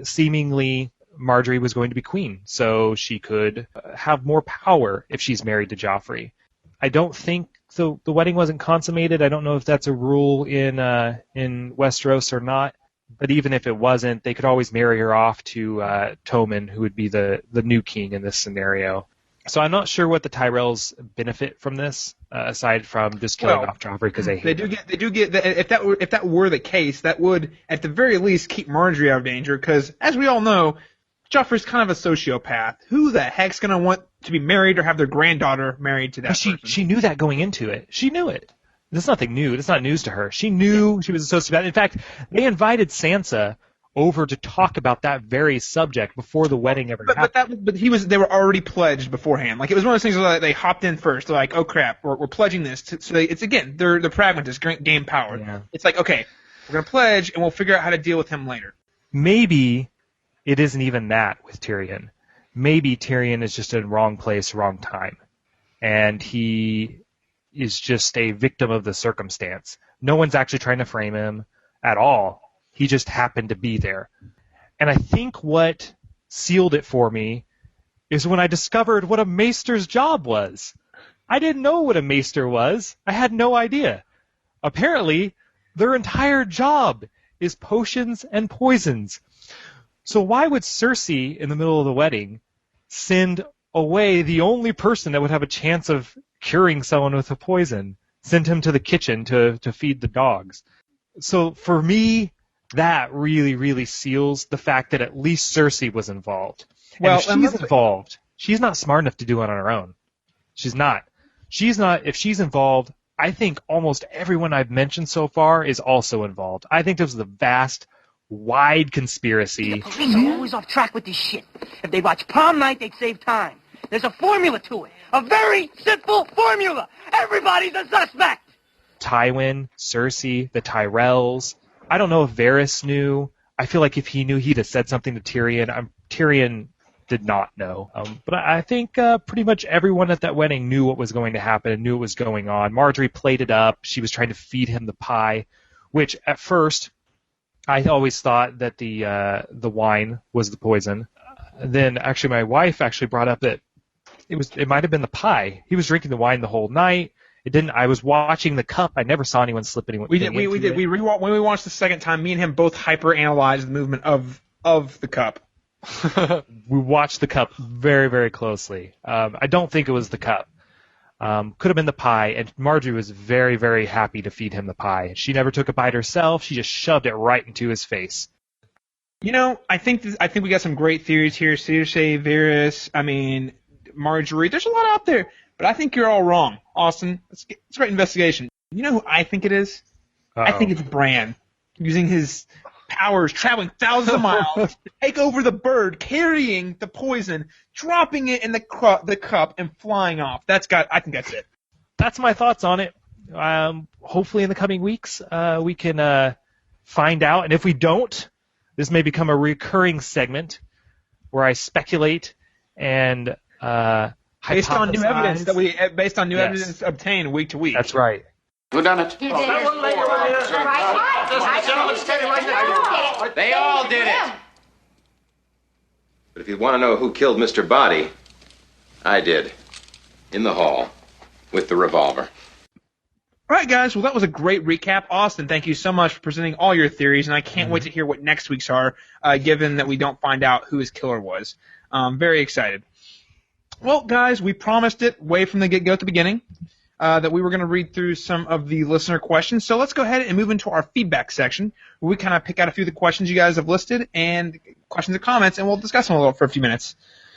Seemingly, Marjorie was going to be queen, so she could have more power if she's married to Joffrey. I don't think the wedding wasn't consummated. I don't know if that's a rule in Westeros or not. But even if it wasn't, they could always marry her off to Tommen, who would be the new king in this scenario. So I'm not sure what the Tyrells benefit from this, aside from just killing off Joffrey because they hate him. They do get if that were the case, that would at the very least keep Marjorie out of danger. Because as we all know, Joffrey's kind of a sociopath. Who the heck's gonna want to be married or have their granddaughter married to that person? She knew that going into it. She knew it. That's nothing new. That's not news to her. She knew she was a sociopath. In fact, they invited Sansa over to talk about that very subject before the wedding ever happened. But they were already pledged beforehand. Like, it was one of those things where they hopped in first. They're like, oh crap, we're pledging this. They're the pragmatists, gain power. Yeah. It's like, okay, we're gonna pledge and we'll figure out how to deal with him later. Maybe it isn't even that with Tyrion. Maybe Tyrion is just in wrong place, wrong time. And he is just a victim of the circumstance. No one's actually trying to frame him at all. He just happened to be there. And I think what sealed it for me is when I discovered what a maester's job was. I didn't know what a maester was. I had no idea. Apparently, their entire job is potions and poisons. So why would Cersei, in the middle of the wedding, send away the only person that would have a chance of curing someone with a poison? Send him to the kitchen to feed the dogs. So for me, that really, really seals the fact that at least Cersei was involved. Well, and if she's involved, she's not smart enough to do it on her own. She's not. If she's involved, I think almost everyone I've mentioned so far is also involved. I think there's the vast, wide conspiracy. The police are always off track with this shit. If they watch prom night, they'd save time. There's a formula to it. A very simple formula. Everybody's a suspect. Tywin, Cersei, the Tyrells. I don't know if Varys knew. I feel like if he knew, he'd have said something to Tyrion. Tyrion did not know. But I think pretty much everyone at that wedding knew what was going to happen and knew what was going on. Marjorie played it up. She was trying to feed him the pie, which at first I always thought that the wine was the poison. Then actually my wife actually brought up that it might have been the pie. He was drinking the wine the whole night. It didn't. I was watching the cup. I never saw anyone slip anyone. We did. When we watched the second time, me and him both hyper-analyzed the movement of the cup. We watched the cup very, very closely. I don't think it was the cup. Could have been the pie. And Marjorie was very, very happy to feed him the pie. She never took a bite herself. She just shoved it right into his face. You know, I think we got some great theories here. Cersei, Varys, Marjorie. There's a lot out there. But I think you're all wrong, Austin. It's a great investigation. You know who I think it is? I think it's Bran, using his powers, traveling thousands of miles to take over the bird, carrying the poison, dropping it in the cup, and flying off. I think that's it. That's my thoughts on it. Hopefully in the coming weeks we can find out. And if we don't, this may become a recurring segment where I speculate and based on new evidence obtained week to week. That's right. Who done it? You did it. They all did it. But if you want to know who killed Mr. Body, I did. In the hall. With the revolver. All right, guys. Well, that was a great recap. Austin, thank you so much for presenting all your theories, and I can't wait to hear what next week's are, given that we don't find out who his killer was. Very excited. Well, guys, we promised it way from the get-go at the beginning that we were going to read through some of the listener questions. So let's go ahead and move into our feedback section, where we kind of pick out a few of the questions you guys have listed and questions and comments, and we'll discuss them a little for a few minutes.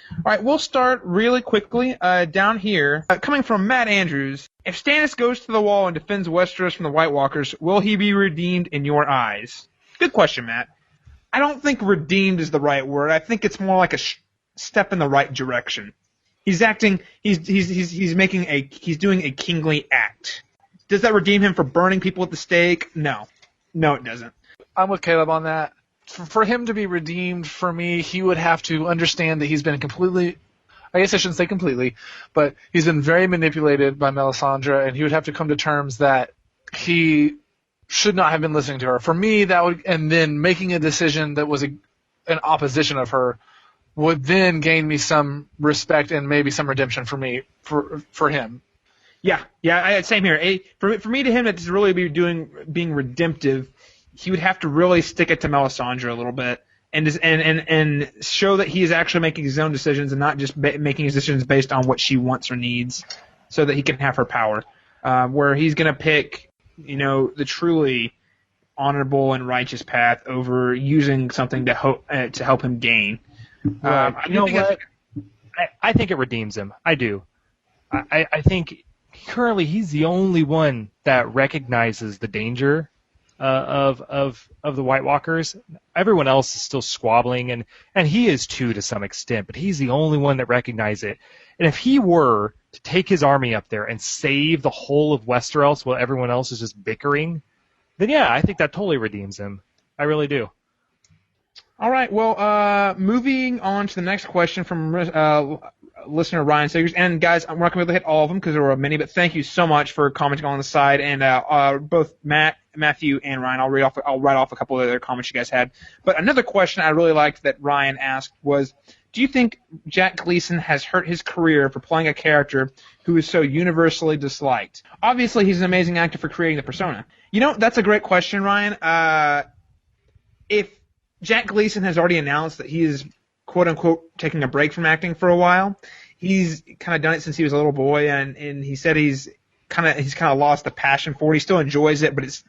All right, we'll start really quickly down here. Coming from Matt Andrews, if Stannis goes to the wall and defends Westeros from the White Walkers, will he be redeemed in your eyes? Good question, Matt. I don't think redeemed is the right word. I think it's more like a step in the right direction. He's acting. He's doing a kingly act. Does that redeem him for burning people at the stake? No, it doesn't. I'm with Caleb on that. For him to be redeemed, for me, he would have to understand that he's been completely. I guess I shouldn't say completely, but he's been very manipulated by Melisandre, and he would have to come to terms that he should not have been listening to her. For me, that would, and then making a decision that was an opposition of her, would then gain me some respect and maybe some redemption for me, for him. Yeah, same here. For me to him to really be being redemptive, he would have to really stick it to Melisandre a little bit and show that he is actually making his own decisions and not just making his decisions based on what she wants or needs, so that he can have her power. Where he's going to pick, the truly honorable and righteous path over using something to help him gain. Right. I think it redeems him. I do. I think currently he's the only one that recognizes the danger of the White Walkers. Everyone else is still squabbling, and he is too to some extent, but he's the only one that recognizes it. And if he were to take his army up there and save the whole of Westeros while everyone else is just bickering, then yeah, I think that totally redeems him. I really do. All right, well, moving on to the next question from listener Ryan Sagers. And guys, I'm not going to be able to hit all of them because there were many, but thank you so much for commenting on the side. And both Matthew and Ryan, I'll write off a couple of other comments you guys had. But another question I really liked that Ryan asked was, do you think Jack Gleeson has hurt his career for playing a character who is so universally disliked? Obviously, he's an amazing actor for creating the persona. That's a great question, Ryan. If Jack Gleeson has already announced that he is, quote-unquote, taking a break from acting for a while. He's kind of done it since he was a little boy, and he said he's kind of lost the passion for it. He still enjoys it, but it's.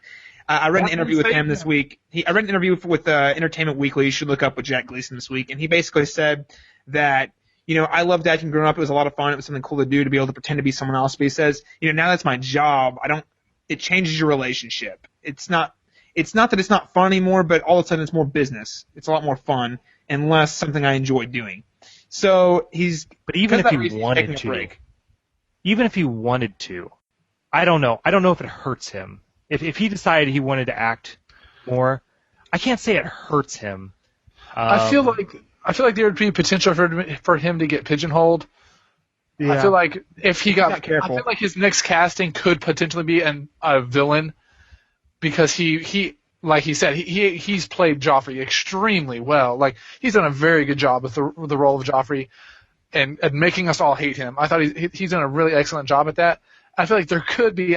I read an interview with him this week. I read an interview with Entertainment Weekly. You should look up with Jack Gleeson this week, and he basically said that I loved acting growing up. It was a lot of fun. It was something cool to do, to be able to pretend to be someone else. But he says, now that's my job. It changes your relationship. It's not that it's not fun anymore, but all of a sudden it's more business. It's a lot more fun and less something I enjoy doing. So But even if he wanted to, I don't know. I don't know if it hurts him. If he decided he wanted to act more, I can't say it hurts him. I feel like there would be potential for him to get pigeonholed. Yeah. I feel like if he got careful, I feel like his next casting could potentially be a villain. Because he like he said, he's played Joffrey extremely well. Like, he's done a very good job with the role of Joffrey and making us all hate him. I thought he's done a really excellent job at that. I feel like there could be,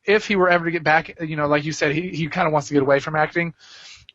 if he were ever to get back, like you said, he kind of wants to get away from acting.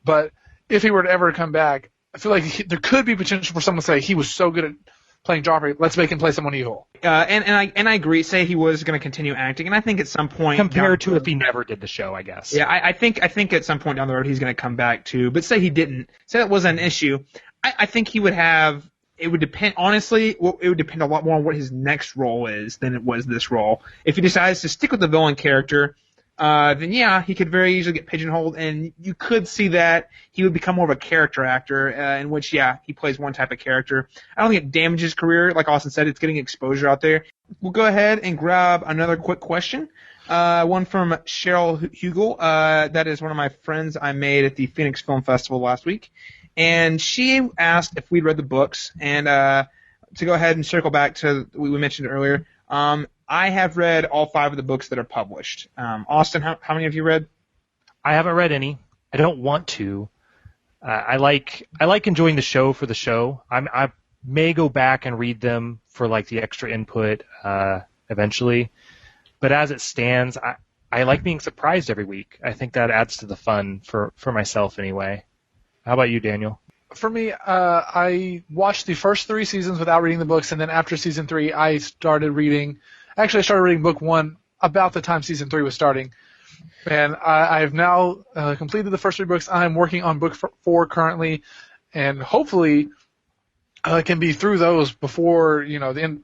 But if he were to ever come back, I feel like there could be potential for someone to say he was so good at playing Joffrey, let's make him play someone evil. And I agree. Say he was going to continue acting, and I think at some point compared to if he never did the show, I guess. Yeah, I think at some point down the road he's going to come back too. But say he didn't. Say that was an issue. I think he would have. It would depend. Honestly, it would depend a lot more on what his next role is than it was this role. If he decides to stick with the villain character, then yeah, he could very easily get pigeonholed, and you could see that he would become more of a character actor, in which, yeah, he plays one type of character. I don't think it damages his career. Like Austin said, it's getting exposure out there. We'll go ahead and grab another quick question. One from Cheryl Hugel. That is one of my friends I made at the Phoenix Film Festival last week. And she asked if we'd read the books, and to go ahead and circle back to what we mentioned earlier, I have read all 5 of the books that are published. Austin, how many have you read? I haven't read any. I don't want to. I like enjoying the show for the show. I may go back and read them for like the extra input eventually. But as it stands, I like being surprised every week. I think that adds to the fun for myself anyway. How about you, Daniel? For me, I watched the first 3 seasons without reading the books, and then after season 3, I started reading. Actually, I started reading book 1 about the time season 3 was starting. And I have now completed the first 3 books. I'm working on book 4 currently, and hopefully can be through those before, the end.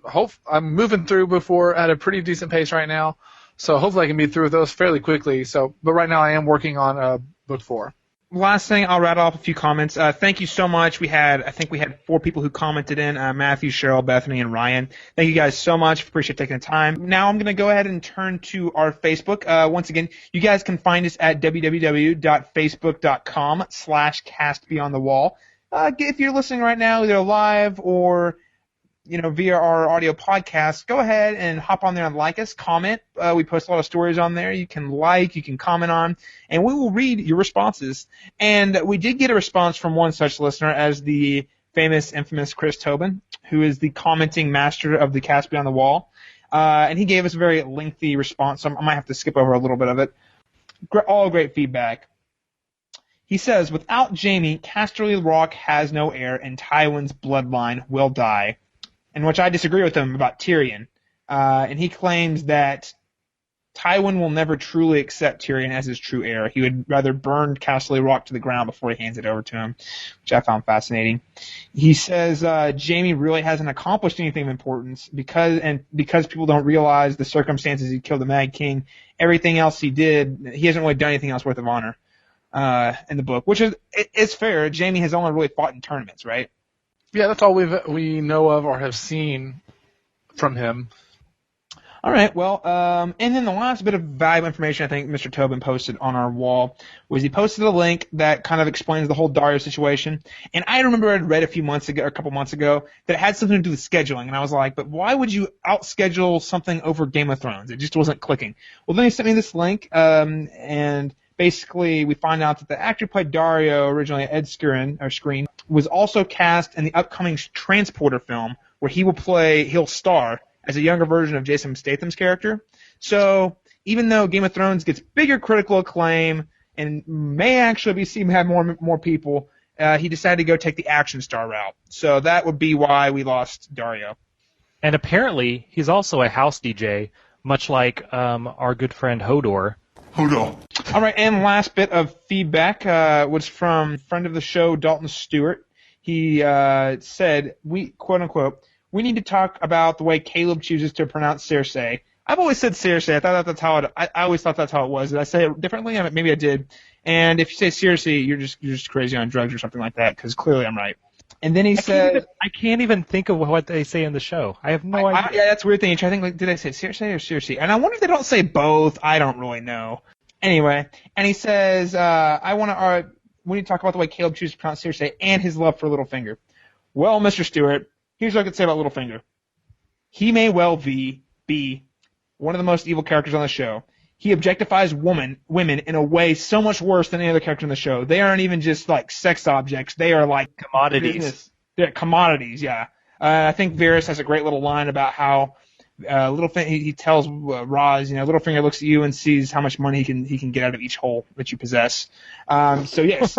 I'm moving through before at a pretty decent pace right now, so hopefully I can be through those fairly quickly. But right now I am working on book 4. Last thing, I'll rattle off a few comments. Thank you so much. I think we had 4 people who commented in, Matthew, Cheryl, Bethany, and Ryan. Thank you guys so much. Appreciate taking the time. Now I'm going to go ahead and turn to our Facebook. Once again, you guys can find us at www.facebook.com/castbeyondthewall. If you're listening right now, either live or via our audio podcast, go ahead and hop on there and like us, comment. We post a lot of stories on there. You can like, you can comment on, and we will read your responses. And we did get a response from one such listener as the famous, infamous Chris Tobin, who is the commenting master of the Cast Beyond the Wall. And he gave us a very lengthy response, so I might have to skip over a little bit of it. All great feedback. He says, without Jaime, Casterly Rock has no heir, and Tywin's bloodline will die. In which I disagree with him about Tyrion. And he claims that Tywin will never truly accept Tyrion as his true heir. He would rather burn Casterly Rock to the ground before he hands it over to him, which I found fascinating. He says Jaime really hasn't accomplished anything of importance because people don't realize the circumstances he killed the Mad King. Everything else he did, he hasn't really done anything else worth of honor in the book, which is fair. Jaime has only really fought in tournaments, right? Yeah, that's all we know of or have seen from him. All right, well, and then the last bit of valuable information I think Mr. Tobin posted on our wall was he posted a link that kind of explains the whole Dario situation. And I remember I'd read a couple months ago, that it had something to do with scheduling. And I was like, but why would you outschedule something over Game of Thrones? It just wasn't clicking. Well, then he sent me this link, and basically we find out that the actor who played Dario originally, Ed Skrein, was also cast in the upcoming Transporter film where he'll star as a younger version of Jason Statham's character. So even though Game of Thrones gets bigger critical acclaim and may actually be seen to have more people, he decided to go take the action star route. So that would be why we lost Dario. And apparently he's also a house DJ, much like our good friend Hodor. All right, and last bit of feedback was from friend of the show, Dalton Stewart. He said, we, quote unquote, we need to talk about the way Caleb chooses to pronounce Cersei. I've always said Cersei. I always thought that's how it was. Did I say it differently? Maybe I did. And if you say Cersei, you're just crazy on drugs or something like that, because clearly I'm right. And then he said, I can't even think of what they say in the show. I have no idea. Yeah, that's a weird thing. I think, did I say Cersei or Cersei? And I wonder if they don't say both. I don't really know. Anyway, and he says, we need to talk about the way Caleb chooses to pronounce Cersei and his love for Littlefinger. Well, Mr. Stewart, here's what I could say about Littlefinger. He may well be one of the most evil characters on the show. He objectifies women in a way so much worse than any other character in the show. They aren't even just like sex objects. They are like commodities. They're commodities, yeah. I think Varys has a great little line about how Littlefinger, he tells Roz, Littlefinger looks at you and sees how much money he can get out of each hole that you possess. So yes,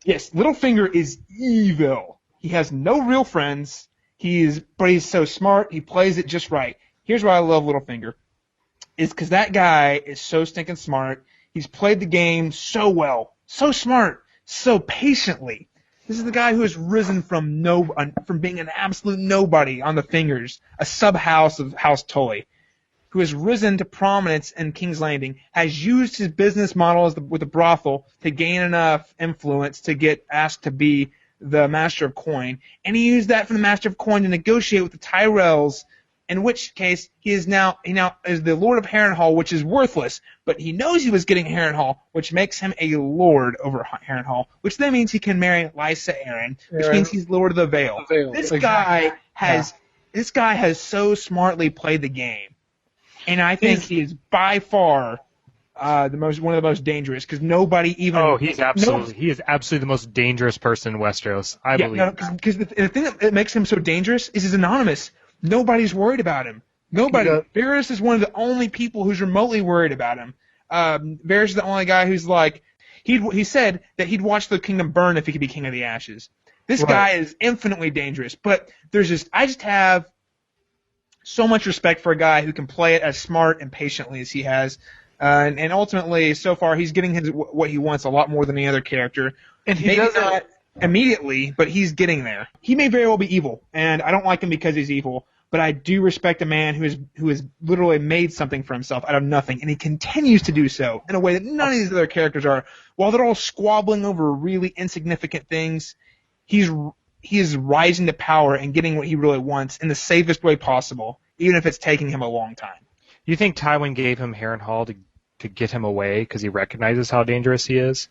yes, Littlefinger is evil. He has no real friends. But he's so smart. He plays it just right. Here's why I love Littlefinger. Is because that guy is so stinking smart. He's played the game so well, so smart, so patiently. This is the guy who has risen from being an absolute nobody on the Fingers, a sub-house of House Tully, who has risen to prominence in King's Landing, has used his business model with the brothel to gain enough influence to get asked to be the Master of Coin, and he used that from the Master of Coin to negotiate with the Tyrells, in which case he now is the Lord of Harrenhal, which is worthless, but he knows he was getting Harrenhal, which makes him a lord over Harrenhal, which then means he can marry Lysa Arryn, which means he's Lord of the Vale. This guy has so smartly played the game, and I think he is by far one of the most dangerous, because nobody even. Oh, he is absolutely the most dangerous person in Westeros. I believe. Because the thing that makes him so dangerous is he's anonymous. Nobody's worried about him. Nobody. Varys is one of the only people who's remotely worried about him. Varys is the only guy who's like, he said that he'd watch the kingdom burn if he could be king of the ashes. This guy is infinitely dangerous, but I just have so much respect for a guy who can play it as smart and patiently as he has. And ultimately, so far, he's getting what he wants a lot more than any other character. And maybe not immediately, but he's getting there. He may very well be evil, and I don't like him because he's evil, but I do respect a man who has literally made something for himself out of nothing, and he continues to do so in a way that none of these other characters are. While they're all squabbling over really insignificant things, he is rising to power and getting what he really wants in the safest way possible, even if it's taking him a long time. You think Tywin gave him Harrenhal to get him away because he recognizes how dangerous he is?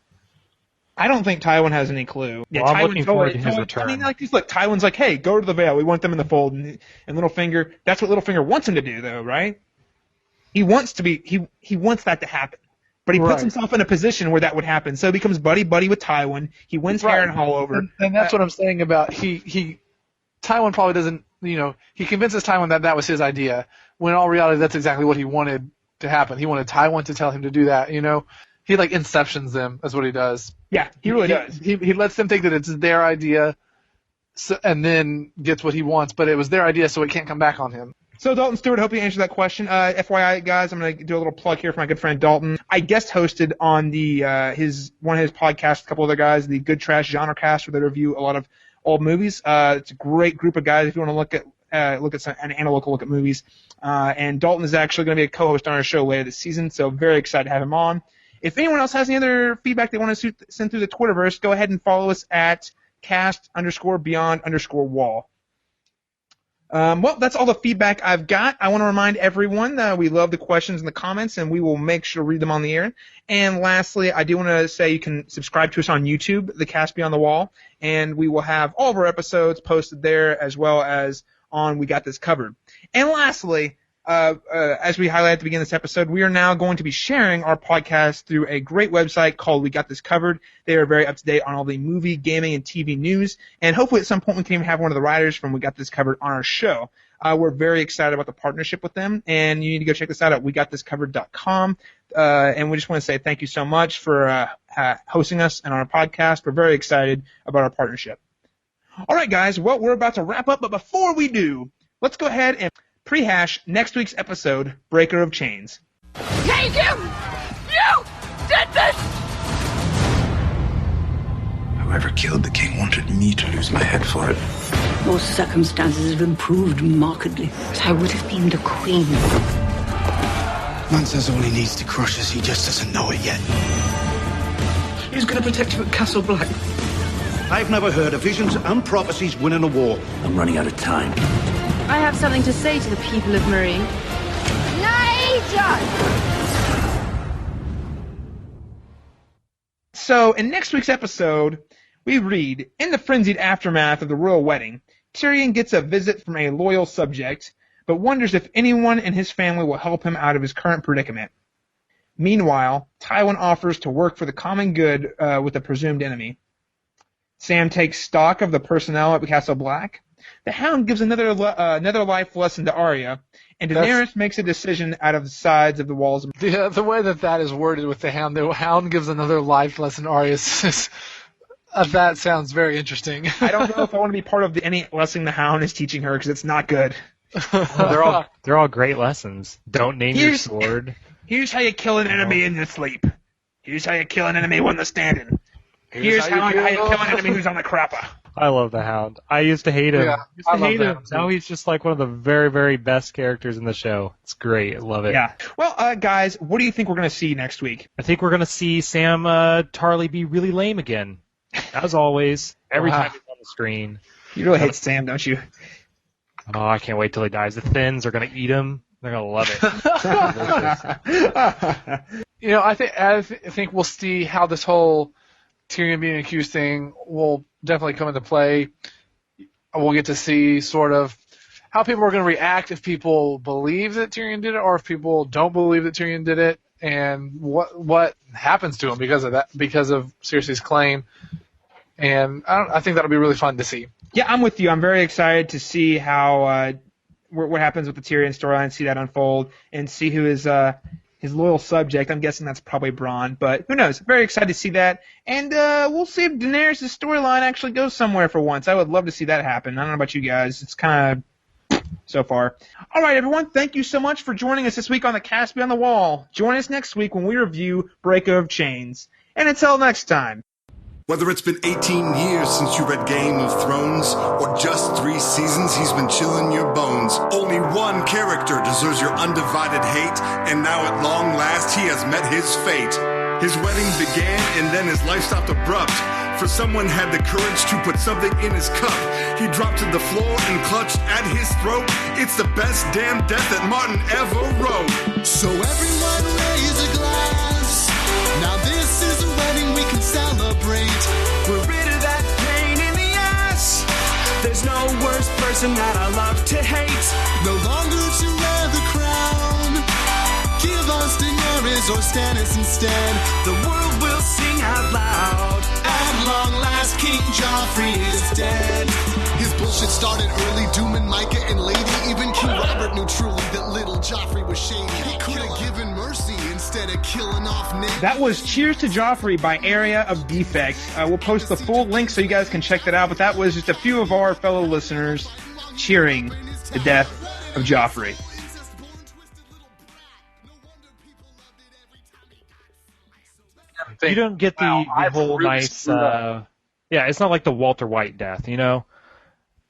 I don't think Tywin has any clue. Yeah, I'm looking forward to his return. I mean, look, Tywin's like, hey, go to the Vale. We want them in the fold. And Littlefinger, that's what Littlefinger wants him to do, though, right? He wants that to happen. But he puts himself in a position where that would happen. So he becomes buddy-buddy with Tywin. He wins Harrenhal over. And that's what I'm saying about Tywin probably doesn't, he convinces Tywin that was his idea, when in all reality that's exactly what he wanted to happen. He wanted Tywin to tell him to do that, he like inceptions them. That's what he does. Yeah, he really does. He lets them think that it's their idea, and then gets what he wants. But it was their idea, so it can't come back on him. So Dalton Stewart, hope you answered that question. FYI, guys, I'm going to do a little plug here for my good friend Dalton. I guest hosted on the one of his podcasts, a couple other guys, the Good Trash Genre Cast, where they review a lot of old movies. It's a great group of guys if you want to look at some an analytical look at movies. And Dalton is actually going to be a co-host on our show later this season, so very excited to have him on. If anyone else has any other feedback they want to send through the Twitterverse, go ahead and follow us at cast_beyond_wall. Well, that's all the feedback I've got. I want to remind everyone that we love the questions and the comments, and we will make sure to read them on the air. And lastly, I do want to say you can subscribe to us on YouTube, The Cast Beyond the Wall, and we will have all of our episodes posted there as well as on We Got This Covered. And lastly, as we highlighted at the beginning of this episode, we are now going to be sharing our podcast through a great website called We Got This Covered. They are very up to date on all the movie, gaming, and TV news. And hopefully at some point we can even have one of the writers from We Got This Covered on our show. We're very excited about the partnership with them, and you need to go check this out at wegotThisCovered.com. And we just want to say thank you so much for hosting us and our podcast. We're very excited about our partnership. All right, guys. Well, we're about to wrap up, but before we do, let's go ahead and prehash next week's episode, Breaker of Chains. Take him! You did this! Whoever killed the king wanted me to lose my head for it. Your circumstances have improved markedly. But I would have been the queen. Man says all he needs to crush us, he just doesn't know it yet. Who's going to protect you at Castle Black? I've never heard of visions and prophecies winning a war. I'm running out of time. I have something to say to the people of Marine. So, in next week's episode, we read, in the frenzied aftermath of the royal wedding, Tyrion gets a visit from a loyal subject, but wonders if anyone in his family will help him out of his current predicament. Meanwhile, Tywin offers to work for the common good with a presumed enemy. Sam takes stock of the personnel at Castle Black. The Hound gives another life lesson to Arya, and Daenerys makes a decision out of the sides of the walls. The way that is worded with the Hound gives another life lesson to Arya. That sounds very interesting. I don't know if I want to be part of any lesson the Hound is teaching her, because it's not good. They're all great lessons. Don't name your sword. Here's how you kill an enemy in your sleep. Here's how you kill an enemy when they're standing. Here's how you kill an enemy who's on the crapper. I love the Hound. I used to hate him. Yeah, I love him. Now he's just like one of the very, very best characters in the show. It's great. I love it. Yeah. Well, guys, what do you think we're going to see next week? I think we're going to see Sam Tarly be really lame again. As always, every time he's on the screen. You really hate Sam, don't you? Oh, I can't wait till he dies. The Thins are going to eat him. They're going to love it. I think we'll see how this whole Tyrion being accused thing will definitely come into play. We'll get to see sort of how people are going to react if people believe that Tyrion did it, or if people don't believe that Tyrion did it, and what happens to him because of that, because of Cersei's claim. And I think that'll be really fun to see. Yeah, I'm with you. I'm very excited to see how what happens with the Tyrion storyline, see that unfold, and see who is his loyal subject. I'm guessing that's probably Bran, but who knows? Very excited to see that. And we'll see if Daenerys' storyline actually goes somewhere for once. I would love to see that happen. I don't know about you guys. It's kind of so far. All right, everyone. Thank you so much for joining us this week on the Cast Beyond the Wall. Join us next week when we review Breaker of Chains. And until next time. Whether it's been 18 years since you read Game of Thrones, or just 3 seasons he's been chilling your bones, only one character deserves your undivided hate, and now at long last he has met his fate. His wedding began and then his life stopped abrupt, for someone had the courage to put something in his cup. He dropped to the floor and clutched at his throat. It's the best damn death that Martin ever wrote. So everyone raise a glass. Now this is a wedding we can celebrate. We're rid of that pain in the ass. There's no worse person that I love to hate. No longer to wear the crown. Give us Daenerys or Stannis instead. The world will sing out loud. At long last, King Joffrey is dead. His Bullshit started early, Doom and Micah and Lady. Even King Robert knew truly that little Joffrey was shady. He could have given mercy instead of killing off Ned. That was Cheers to Joffrey by Area of Defects. We'll post the full link so you guys can check that out, but that was just a few of our fellow listeners cheering the death of Joffrey. You don't get the whole nice... yeah, it's not like the Walter White death, you know?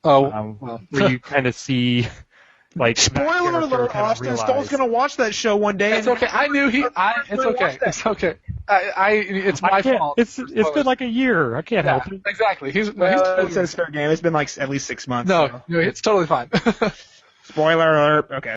Where you kind of see... like Spoiler alert, Austin. Stull's going to watch that show one day. It's okay. I knew he... it's okay. It's okay. It's my fault. It's been like a year. I can't help it. Exactly. It says fair game. It's been like at least 6 months. No, it's totally fine. Spoiler alert. Okay.